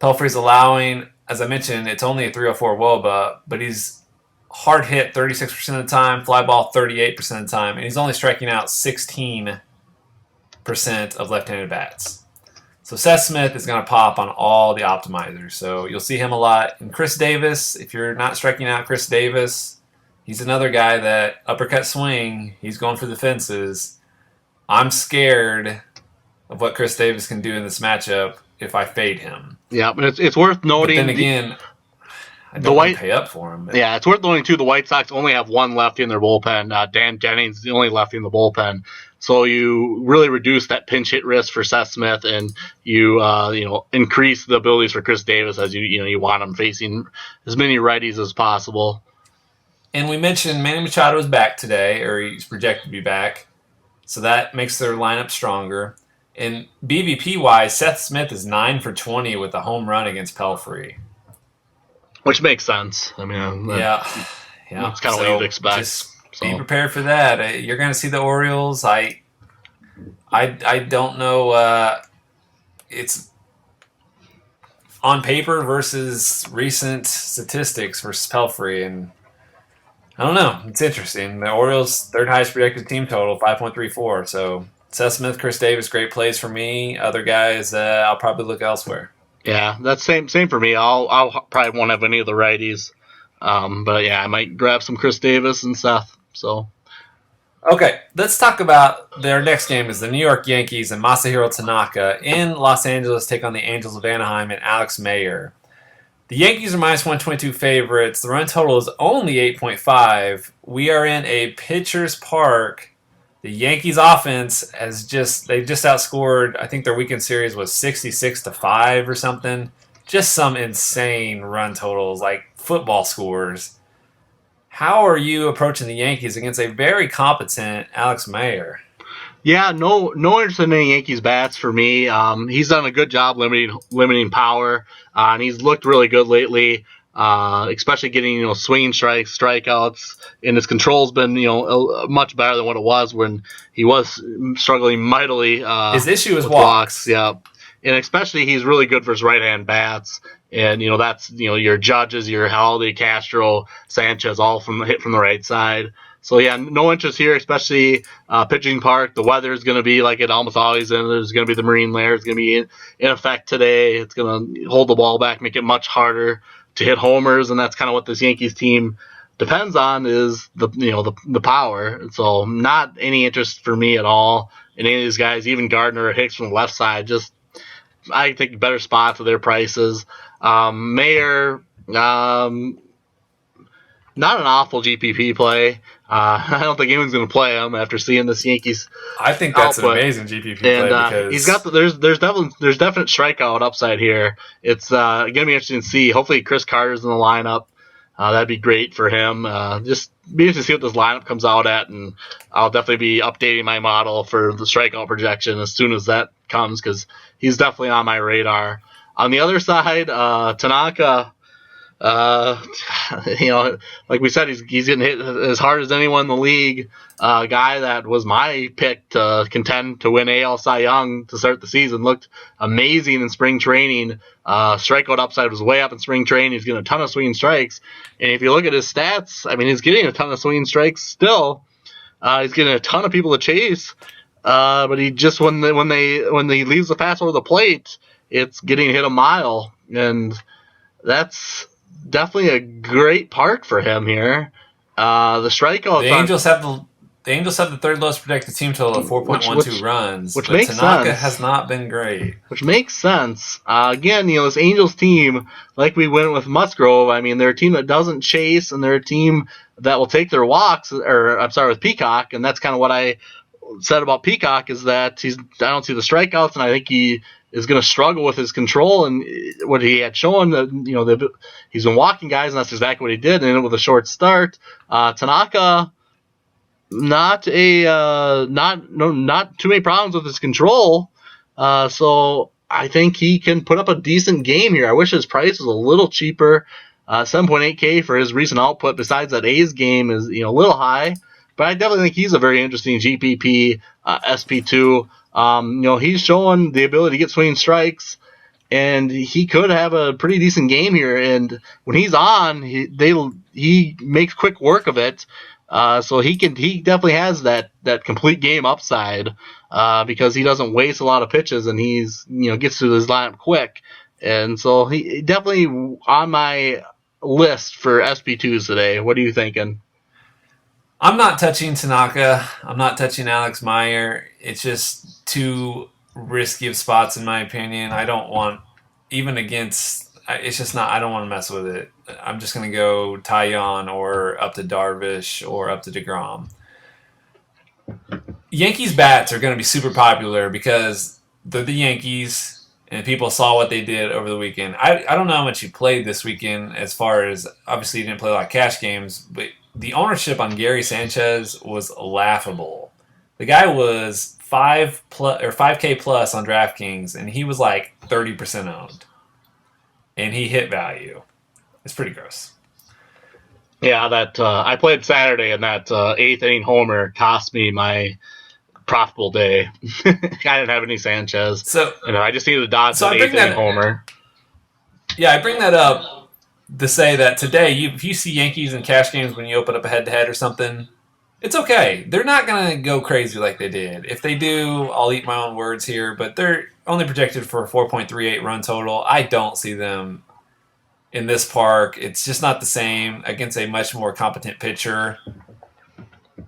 Pelfrey's allowing, as I mentioned, it's only a 304 WOBA, but he's hard hit 36% of the time, fly ball 38% of the time, and he's only striking out 16% of left-handed bats. So Seth Smith is going to pop on all the optimizers. So you'll see him a lot. And Chris Davis, if you're not striking out Chris Davis, he's another guy that uppercut swing, he's going for the fences. I'm scared of what Chris Davis can do in this matchup if I fade him. Yeah, but it's worth noting. But then again, I don't want to pay up for him. But. Yeah, it's worth noting, too, the White Sox only have one lefty in their bullpen. Dan Jennings is the only lefty in the bullpen. So you really reduce that pinch hit risk for Seth Smith, and you increase the abilities for Chris Davis as you want him facing as many righties as possible. And we mentioned Manny Machado is back today, or he's projected to be back. So that makes their lineup stronger. And BVP-wise, Seth Smith is 9 for 20 with a home run against Pelfrey. Which makes sense. I mean, yeah. That's kind of what you'd expect. Just be prepared for that. You're going to see the Orioles. I don't know. It's on paper versus recent statistics versus Pelfrey, and I don't know. It's interesting. The Orioles' third highest projected team total, 5.34. So Seth Smith, Chris Davis, great plays for me. Other guys, I'll probably look elsewhere. Yeah, that's same for me. I'll probably won't have any of the righties, but yeah, I might grab some Chris Davis and Seth. So, okay, let's talk about their next game. Is the New York Yankees and Masahiro Tanaka in Los Angeles take on the Angels of Anaheim and Alex Mayer. The Yankees are minus 122 favorites. The run total is only 8.5. We are in a pitcher's park. The Yankees offense they've just outscored, I think their weekend series was 66-5 or something. Just some insane run totals, like football scores. How are you approaching the Yankees against a very competent Alex Mayer? Yeah, no interest in any Yankees bats for me. He's done a good job limiting power, and he's looked really good lately. Especially getting swinging strikeouts, and his control's been much better than what it was when he was struggling mightily. His issue is walks. Yeah, and especially he's really good for his right hand bats, and that's your Judges, your Holiday, Castro, Sanchez, all hit from the right side. So yeah, no interest here, especially pitching park. The weather is going to be like it almost always is. There's going to be the marine layer. It's going to be in effect today. It's going to hold the ball back, make it much harder to hit homers, and that's kind of what this Yankees team depends on, is the power. So not any interest for me at all in any of these guys, even Gardner or Hicks from the left side. Just I think better spots at their prices. Mayer, not an awful GPP play. I don't think anyone's going to play him after seeing this Yankees. I think that's an amazing GPP play because he's got there's definite strikeout upside here. It's going to be interesting to see. Hopefully, Chris Carter's in the lineup. That'd be great for him. Just be interested to see what this lineup comes out at, and I'll definitely be updating my model for the strikeout projection as soon as that comes, because he's definitely on my radar. On the other side, Tanaka. Like we said, he's getting hit as hard as anyone in the league. Guy that was my pick to contend to win AL Cy Young to start the season. Looked amazing in spring training. Strikeout upside was way up in spring training. He's getting a ton of swinging strikes. And if you look at his stats, I mean, he's getting a ton of swinging strikes still. He's getting a ton of people to chase. But he just when he leaves the pass over the plate, it's getting hit a mile, and that's definitely a great part for him here. The strikeout. The Angels have the third lowest projected team total of 4.12 runs, which but makes Tanaka sense. has not been great. Which makes sense. Again, this Angels team, like we went with Musgrove, I mean, they're a team that doesn't chase, and they're a team that will take their walks. With Peacock, and that's kind of what I said about Peacock, is that I don't see the strikeouts, and I think he is going to struggle with his control, and what he had shown that he's been walking guys, and that's exactly what he did, and with a short start. Tanaka, not too many problems with his control, so I think he can put up a decent game here. I wish his price was a little cheaper. 7.8K for his recent output. Besides that, A's game is a little high, but I definitely think he's a very interesting GPP SP2. He's showing the ability to get swinging strikes, and he could have a pretty decent game here. And when he's on, he makes quick work of it. So he definitely has that complete game upside, because he doesn't waste a lot of pitches, and he's gets to his lineup quick, and so he definitely on my list for SP2s today. What are you thinking? I'm not touching Tanaka. I'm not touching Alex Meyer. It's just too risky of spots, in my opinion. I don't want, even against, it's just not, I don't want to mess with it. I'm just going to go Taillon or up to Darvish or up to DeGrom. Yankees bats are going to be super popular because they're the Yankees, and people saw what they did over the weekend. I don't know how much you played this weekend, as far as, obviously you didn't play a lot of cash games, but the ownership on Gary Sanchez was laughable. The guy was 5K plus on DraftKings, and he was like 30% owned, and he hit value. It's pretty gross. Yeah, that I played Saturday, and that eighth inning homer cost me my profitable day. I didn't have any Sanchez, so I just needed to dodge that eighth inning homer. Yeah, I bring that up to say that today, if you see Yankees in cash games when you open up a head-to-head or something, it's okay. They're not going to go crazy like they did. If they do, I'll eat my own words here, but they're only projected for a 4.38 run total. I don't see them in this park. It's just not the same against a much more competent pitcher.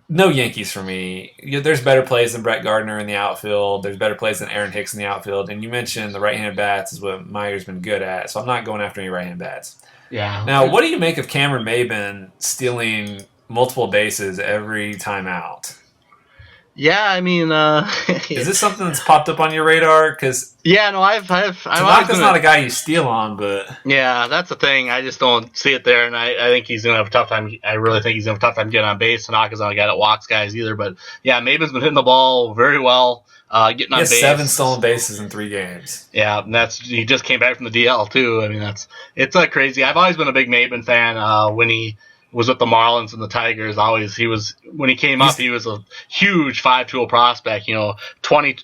No Yankees for me. There's better plays than Brett Gardner in the outfield. There's better plays than Aaron Hicks in the outfield. And you mentioned the right-handed bats is what Meyer's been good at, so I'm not going after any right-handed bats. Yeah. Now, what do you make of Cameron Maybin stealing multiple bases every time out? Yeah, I mean, is this something that's popped up on your radar? Because Tanaka's not a guy you steal on, but yeah, that's the thing. I just don't see it there, and I think he's gonna have a tough time. I really think he's gonna have a tough time getting on base. Tanaka's not a guy that walks guys either, but yeah, Maybin's been hitting the ball very well, getting on base. He has 7 stolen bases in 3 games. Yeah, and he just came back from the DL too. I mean, it's crazy. I've always been a big Maybin fan. When he was with the Marlins and the Tigers, when he came up, he was a huge 5-tool prospect, 20,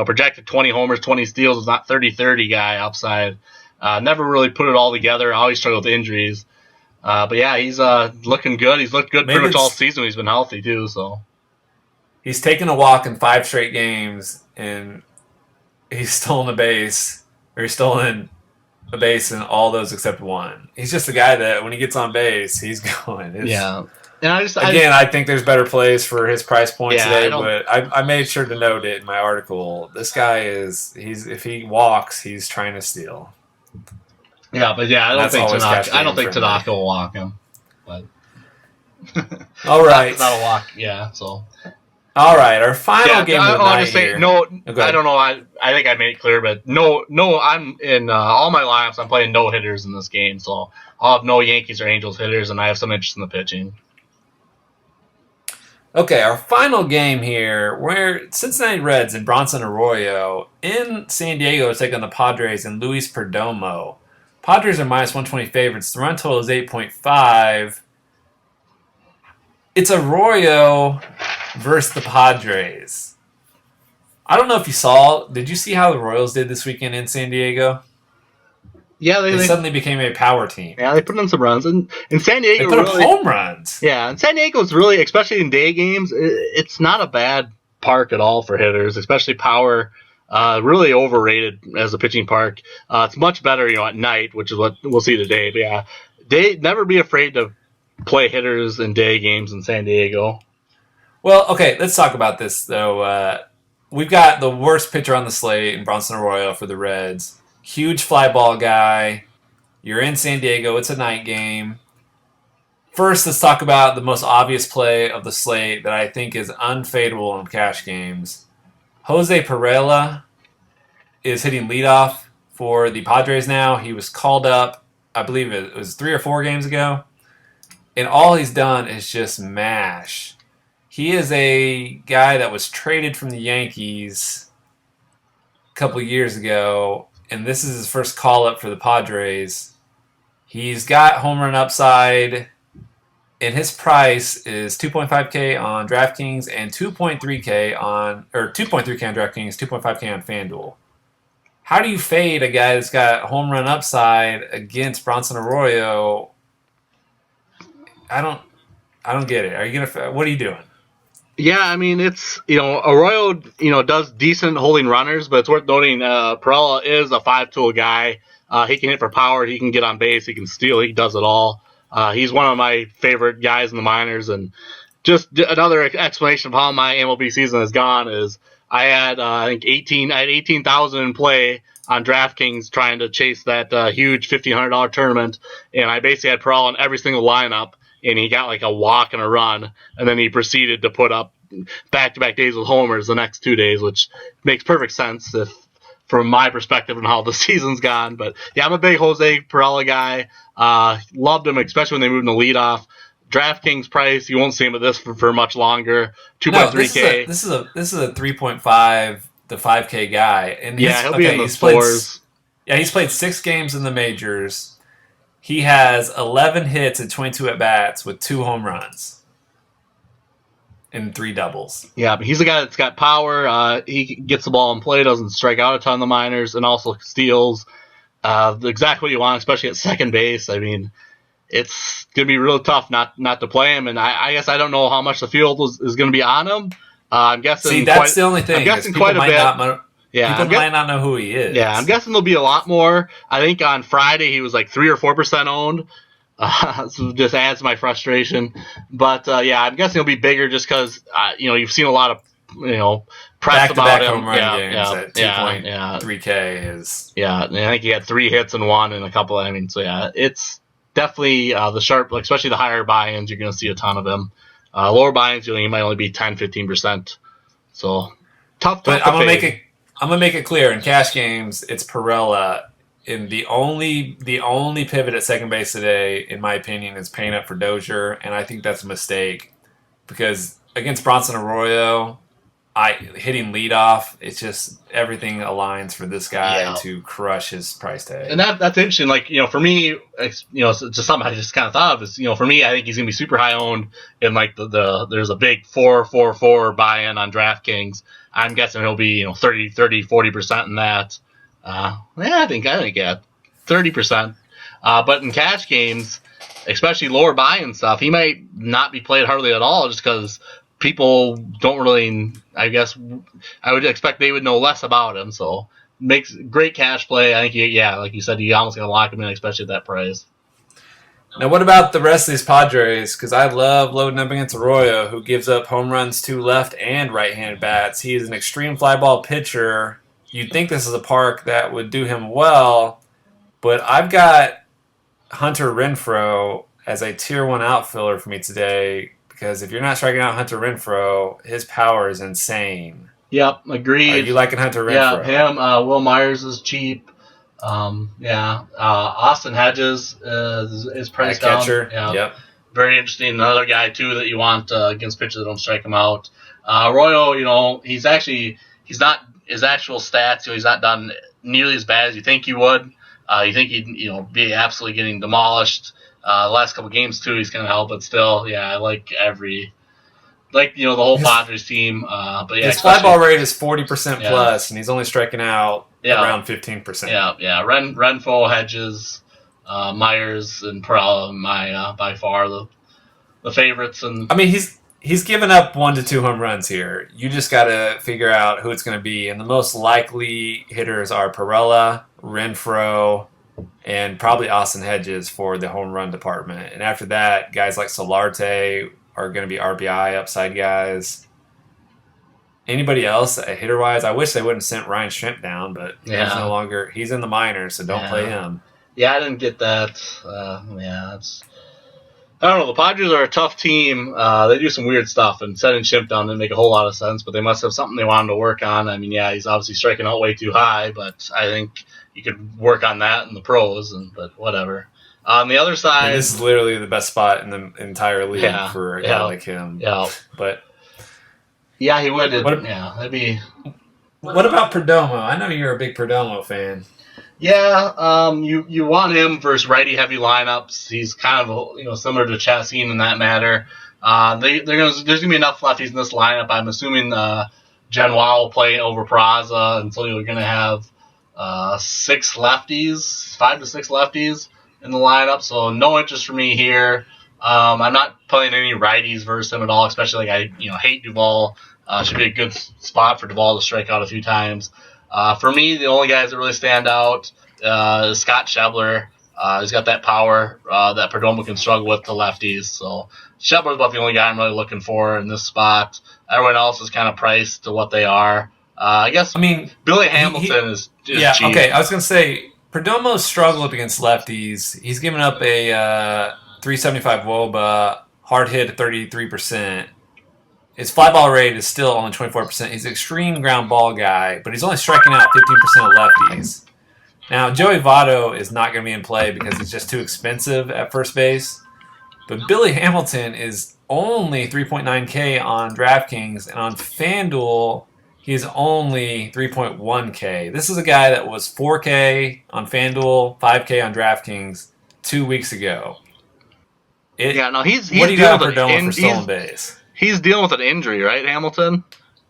projected 20 homers, 20 steals, was not 30-30 guy upside. Never really put it all together, always struggled with injuries. But yeah, he's looking good. He's looked good pretty much all season. He's been healthy too, so. He's taken a walk in 5 straight games, and he's stolen a base, or he's stolen a base in all those except 1. He's just a guy that when he gets on base, he's going. Yeah. And I think there's better plays for his price point today, but I made sure to note it in my article. This guy if he walks, he's trying to steal. Yeah, but yeah, I don't think Tanaka will walk him. But all right. Not a walk, yeah, so. All right, our final game of the night here. No, I don't know. I think I made it clear, but no. I'm in all my lineups. I'm playing no hitters in this game, so I'll have no Yankees or Angels hitters, and I have some interest in the pitching. Okay, our final game here, where Cincinnati Reds and Bronson Arroyo in San Diego take on the Padres and Luis Perdomo. Padres are minus 120 favorites. The run total is 8.5. It's Arroyo versus the Padres. I don't know if you saw. Did you see how the Royals did this weekend in San Diego? Yeah, they suddenly became a power team. Yeah, they put in some runs, and in San Diego, they put up home runs. Yeah, and San Diego's really, especially in day games, it's not a bad park at all for hitters, especially power. Really overrated as a pitching park. It's much better, at night, which is what we'll see today. But yeah, never be afraid to play hitters in day games in San Diego. Well, okay, let's talk about this though. We've got the worst pitcher on the slate in Bronson Arroyo for the Reds. Huge fly ball guy. You're in San Diego. It's a night game. First, let's talk about the most obvious play of the slate that I think is unfadeable in cash games. Jose Pereira is hitting leadoff for the Padres now. He was called up, I believe it was 3 or 4 games ago. And all he's done is just mash. He is a guy that was traded from the Yankees a couple years ago, and this is his first call-up for the Padres. He's got home run upside, and his price is 2.5K on DraftKings and 2.3K on DraftKings, 2.5K on FanDuel. How do you fade a guy that's got home run upside against Bronson Arroyo? I don't get it. What are you doing? Yeah, I mean, it's, Arroyo, does decent holding runners, but it's worth noting Pereira is a 5-tool guy. He can hit for power. He can get on base. He can steal. He does it all. He's one of my favorite guys in the minors. And just another explanation of how my MLB season has gone is I had, I had 18,000 in play on DraftKings trying to chase that huge $1,500 tournament. And I basically had Pereira in every single lineup. And he got like a walk and a run, and then he proceeded to put up back-to-back days with homers the next 2 days, which makes perfect sense from my perspective and how the season's gone. But yeah, I'm a big Jose Pereira guy. Loved him, especially when they moved him to leadoff. DraftKings price, you won't see him at this for much longer. 2.3K. This is a 3.5 to 5K guy, and he'll be in the fours. He's played 6 games in the majors. He has 11 hits and 22 at-bats with 2 home runs and 3 doubles. Yeah, but he's a guy that's got power. He gets the ball in play, doesn't strike out a ton in the minors, and also steals. Exactly what you want, especially at second base. I mean, it's going to be real tough not to play him, and I guess I don't know how much the field is going to be on him. I'm guessing. See, that's the only thing. I'm guessing quite a bit. People might not know who he is. Yeah, I'm guessing there'll be a lot more. I think on Friday he was like 3 or 4% owned. So just adds to my frustration. But I'm guessing he'll be bigger just because you've seen a lot of press about him. Home run games at 2.3K is. Yeah, and I think he had 3 hits and 1 and a couple. I mean, so yeah, it's definitely the sharp, especially the higher buy-ins. You're going to see a ton of him. Lower buy-ins, he might only be 10-15%. So tough. But I'm gonna make it clear in cash games, it's Pereira. And the only pivot at second base today, in my opinion, is paying up for Dozier, and I think that's a mistake because against Bronson Arroyo, hitting leadoff, it's just everything aligns for this guy to crush his price tag. And that's interesting. Like for me, just something I just kind of thought of is for me, I think he's gonna be super high owned in like there's a big 4-4-4 buy-in on DraftKings. I'm guessing he'll be 30-40% in that. I think 30%. But in cash games, especially lower buy-in stuff, he might not be played hardly at all just because people don't really. I guess I would expect they would know less about him. So makes great cash play. I think like you said, you almost gotta lock him in, especially at that price. Now, what about the rest of these Padres? Because I love loading up against Arroyo, who gives up home runs to left and right-handed bats. He is an extreme fly ball pitcher. You'd think this is a park that would do him well, but I've got Hunter Renfroe as a tier 1 outfielder for me today because if you're not striking out Hunter Renfroe, his power is insane. Yep, agreed. Are you liking Hunter Renfroe? Yeah, him. Will Myers is cheap. Austin Hedges is priced down. Catcher. Yeah. Yep. Very interesting. Another guy too that you want against pitchers that don't strike him out. Arroyo, he's not his actual stats. He's not done nearly as bad as you think he would. You think he'd be absolutely getting demolished. The last couple games too, he's gonna help, but still, I like the whole Padres team. But his fly ball rate is 40% plus, and he's only striking out around 15%. Yeah. Renfroe, Hedges, Myers, and Pereira, my by far the favorites. And I mean, he's given up 1 to 2 home runs here. You just got to figure out who it's going to be. And the most likely hitters are Perella, Renfroe, and probably Austin Hedges for the home run department. And after that, guys like Solarte are going to be RBI upside guys. Anybody else hitter-wise? I wish they wouldn't have sent Ryan Shrimp down, but he's no longer – he's in the minors, so don't play him. Yeah, I didn't get that. It's – I don't know. The Padres are a tough team. They do some weird stuff, and sending Shrimp down didn't make a whole lot of sense, but they must have something they wanted to work on. I mean, yeah, he's obviously striking out way too high, but I think you could work on that in the pros, but whatever. On the other side... this is literally the best spot in the entire league for a guy like him. Yeah. But... yeah, he would. That'd be... What about Perdomo? I know you're a big Perdomo fan. Yeah, you want him versus righty-heavy lineups. He's kind of similar to Chassin in that matter. There's gonna be enough lefties in this lineup. I'm assuming Genoa will play over Peraza, and so you're gonna have 5 to 6 lefties in the lineup. So no interest for me here. I'm not playing any righties versus him at all, especially I hate Duvall. Should be a good spot for Duvall to strike out a few times. For me, the only guys that really stand out is Scott Schebler. He's got that power that Perdomo can struggle with to lefties. So Schebler's about the only guy I'm really looking for in this spot. Everyone else is kind of priced to what they are. Billy Hamilton is cheap. Okay. I was going to say, Perdomo struggled against lefties. He's given up a 375 WOBA, hard hit at 33%. His fly ball rate is still only 24%. He's an extreme ground ball guy, but he's only striking out 15% of lefties. Now, Joey Votto is not going to be in play because he's just too expensive at first base. But Billy Hamilton is only 3.9K on DraftKings, and on FanDuel, he's only 3.1K. This is a guy that was 4K on FanDuel, 5K on DraftKings 2 weeks ago. He's what do you got for Perdomo for stolen base? He's dealing with an injury, right, Hamilton?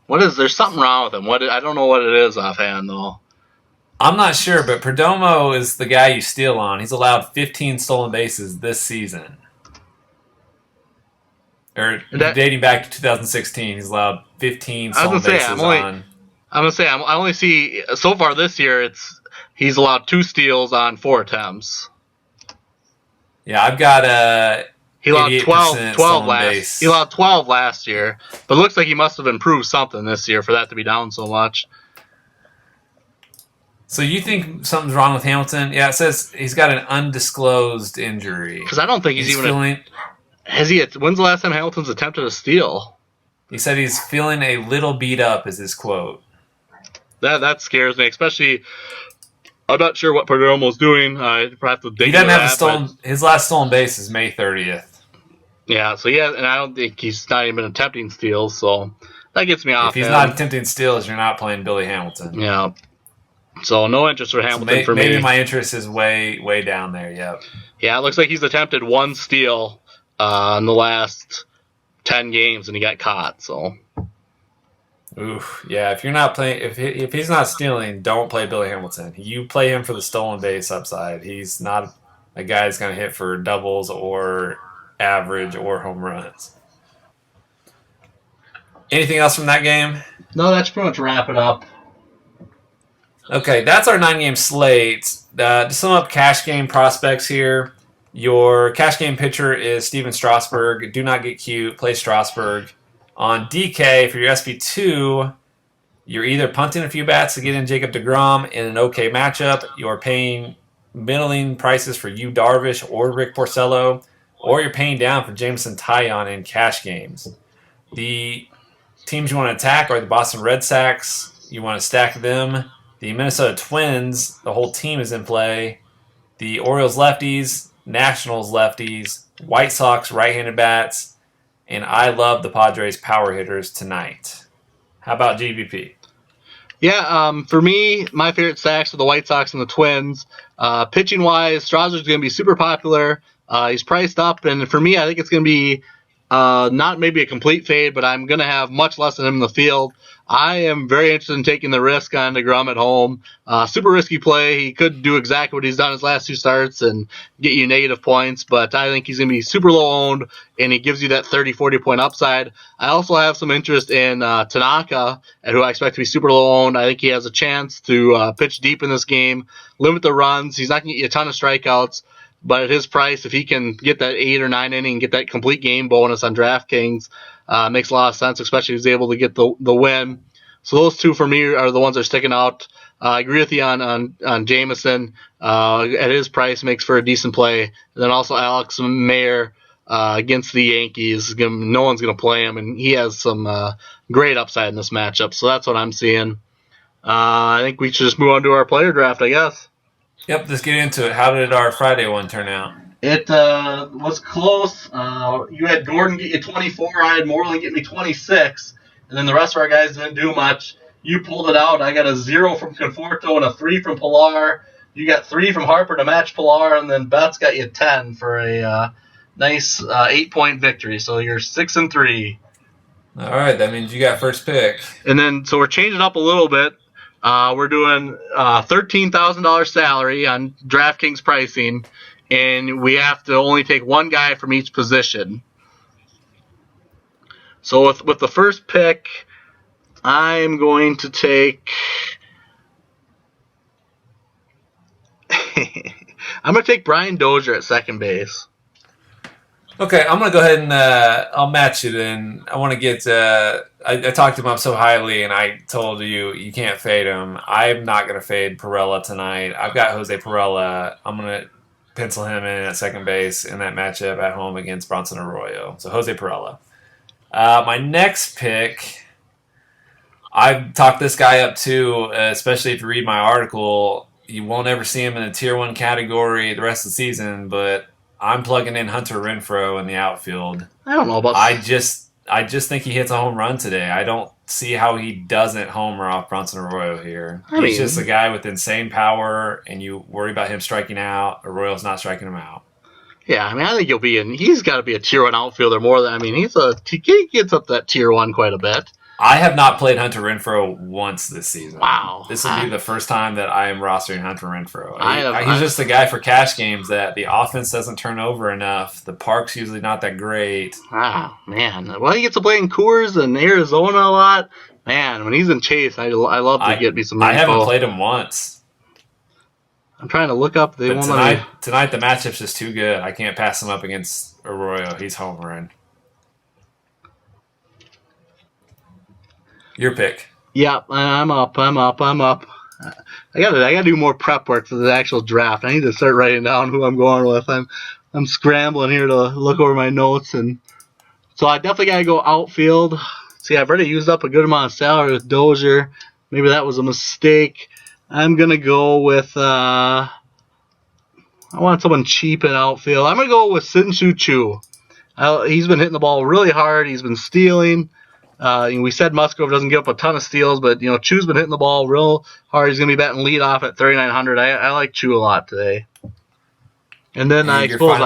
There's something wrong with him. I don't know what it is offhand, though. I'm not sure, but Perdomo is the guy you steal on. He's allowed 15 stolen bases this season. Dating back to 2016, he's allowed 15 stolen bases on. I'm going to say, I only see, so far this year, he's allowed 2 steals on 4 attempts. Yeah, I've got he allowed 12 last. He allowed 12 last year, but it looks like he must have improved something this year for that to be down so much. So you think something's wrong with Hamilton? Yeah, it says he's got an undisclosed injury. Because I don't think he's even. When's the last time Hamilton's attempted a steal? He said he's feeling a little beat up, is his quote. That scares me, especially. I'm not sure what Perdomo's doing. I have to dig. He doesn't have his last stolen base is May 30th. Yeah, so and I don't think he's not even attempting steals, so that gets me off. If he's not attempting steals, you're not playing Billy Hamilton. Yeah. So no interest for Hamilton for me. Maybe my interest is way down there. Yep. Yeah, it looks like he's attempted 1 steal in the last 10 games, and he got caught. So. Oof. Yeah, if you're not playing, if he's not stealing, don't play Billy Hamilton. You play him for the stolen base upside. He's not a guy that's going to hit for doubles or average or home runs. Anything else from that game? No, that's pretty much wrap it up. Okay, that's our 9-game slate. To sum up cash game prospects here, your cash game pitcher is Steven Strasburg. Do not get cute. Play Strasburg. On DK, for your SP2, you're either punting a few bats to get in Jacob deGrom in an okay matchup, you're paying middling prices for Yu Darvish or Rick Porcello, or you're paying down for Jameson Taillon in cash games. The teams you want to attack are the Boston Red Sox. You want to stack them. The Minnesota Twins, the whole team is in play. The Orioles lefties, Nationals lefties, White Sox right-handed bats, and I love the Padres power hitters tonight. How about GBP? Yeah, for me, my favorite stacks are the White Sox and the Twins. Pitching-wise, Strasburg's going to be super popular. He's priced up, and for me, I think it's going to be not maybe a complete fade, but I'm going to have much less than him in the field. I am very interested in taking the risk on DeGrom at home. Super risky play. He could do exactly what he's done his last 2 starts and get you negative points, but I think he's going to be super low owned, and he gives you that 30, 40 point upside. I also have some interest in Tanaka, who I expect to be super low owned. I think he has a chance to pitch deep in this game, limit the runs. He's not going to get you a ton of strikeouts. But at his price, if he can get that 8 or 9 inning and get that complete game bonus on DraftKings, makes a lot of sense, especially if he's able to get the win. So those 2 for me are the ones that are sticking out. I agree with you on Jameson. At his price, makes for a decent play. And then also Alex Mayer against the Yankees. No one's going to play him, and he has some great upside in this matchup. So that's what I'm seeing. I think we should just move on to our player draft, I guess. Yep, let's get into it. How did our Friday one turn out? It was close. You had Gordon get you 24. I had Moreland get me 26. And then the rest of our guys didn't do much. You pulled it out. I got a 0 from Conforto and a 3 from Pilar. You got 3 from Harper to match Pilar. And then Betts got you 10 for a nice 8-point victory. So you're 6-3. All right, that means you got first pick. And then, so we're changing up a little bit. We're doing $13,000 salary on DraftKings pricing, and we have to only take one guy from each position. So with the first pick, I'm going to take Brian Dozier at second base. Okay, I'm going to go ahead and I'll match it in. I want to get I talked him up so highly, and I told you can't fade him. I'm not going to fade Perella tonight. I've got Jose Perella. I'm going to pencil him in at second base in that matchup at home against Bronson Arroyo. So Jose Perella. My next pick, I've talked this guy up too, especially if you read my article. You won't ever see him in a Tier 1 category the rest of the season, but I'm plugging in Hunter Renfroe in the outfield. I don't know about I just think he hits a home run today. I don't see how he doesn't homer off Bronson Arroyo here. He's just a guy with insane power, and you worry about him striking out. Arroyo's not striking him out. Yeah, I mean, I think he's got to be a Tier 1 outfielder more than, he gets up that Tier 1 quite a bit. I have not played Hunter Renfroe once this season. Wow. This will be the first time that I am rostering Hunter Renfroe. He's just a guy for cash games that the offense doesn't turn over enough. The park's usually not that great. Oh, man. Well, he gets to play in Coors and Arizona a lot. Man, when he's in Chase, I love to get me some info. I haven't played him once. I'm trying to look up. Tonight the matchup's just too good. I can't pass him up against Arroyo. He's homering. Your pick. Yeah, I'm up. I gotta do more prep work for the actual draft. I need to start writing down who I'm going with. I'm scrambling here to look over my notes, and so I definitely gotta go outfield. See, I've already used up a good amount of salary with Dozier. Maybe that was a mistake. I'm gonna go with I want someone cheap in outfield. I'm gonna go with Sin-Soo Choo. He's been hitting the ball really hard. He's been stealing. We said Musgrove doesn't give up a ton of steals, but Choo's been hitting the ball real hard. He's going to be batting lead off at 3,900. I like Choo a lot today. And then I suppose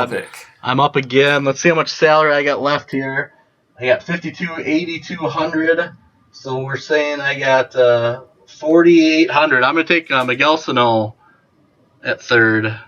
I'm up again. Let's see how much salary I got left here. I got 8,200. So we're saying I got 4,800. I'm going to take Miguel Sano at third.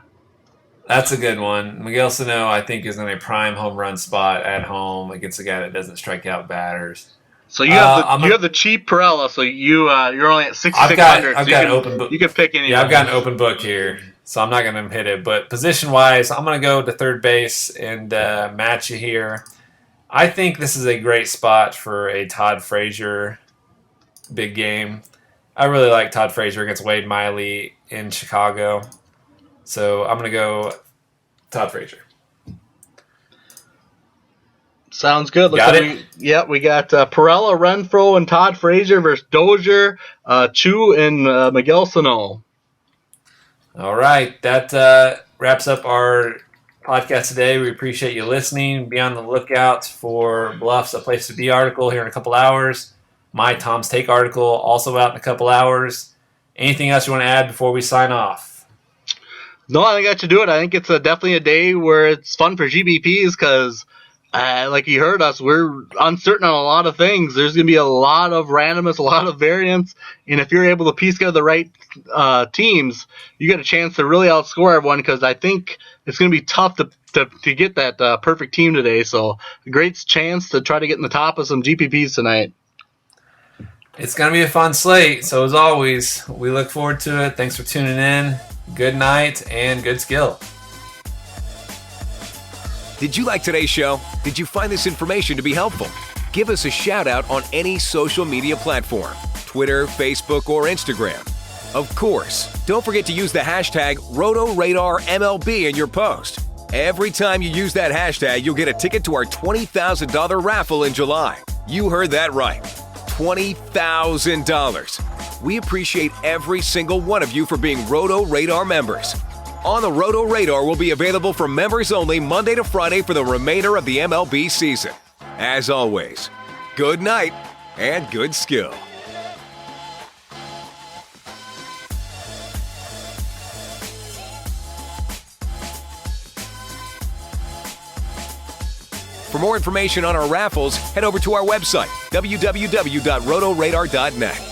That's a good one. Miguel Sano, I think, is in a prime home run spot at home against a guy that doesn't strike out batters. So you have the cheap Perella, so you're only at 6,600. I've got an open book. You can pick any. Yeah, I've got an open book here, so I'm not going to hit it. But position-wise, I'm going to go to third base and match you here. I think this is a great spot for a Todd Frazier big game. I really like Todd Frazier against Wade Miley in Chicago. So I'm going to go Todd Frazier. Sounds good. We got Perella, Renfroe, and Todd Frazier versus Dozier, Choo, and Miguel Sano. All right. That wraps up our podcast today. We appreciate you listening. Be on the lookout for Bluff's A Place to Be article here in a couple hours. My Tom's Take article also out in a couple hours. Anything else you want to add before we sign off? No, I think that should do it. I think it's definitely a day where it's fun for GBPs because Like you heard us, we're uncertain on a lot of things. There's going to be a lot of randomness, a lot of variance, and if you're able to piece together the right teams, you get a chance to really outscore everyone, because I think it's going to be tough to get that perfect team today. So a great chance to try to get in the top of some GPPs tonight. It's going to be a fun slate. So as always, we look forward to it. Thanks for tuning in. Good night and good skill. Did you like today's show? Did you find this information to be helpful? Give us a shout out on any social media platform, Twitter, Facebook, or Instagram. Of course, don't forget to use the hashtag RotoRadarMLB in your post. Every time you use that hashtag, you'll get a ticket to our $20,000 raffle in July. You heard that right. $20,000. We appreciate every single one of you for being Roto Radar members. On the Roto Radar will be available for members only Monday to Friday for the remainder of the MLB season. As always, good night and good skill. For more information on our raffles, head over to our website, www.rotoradar.net.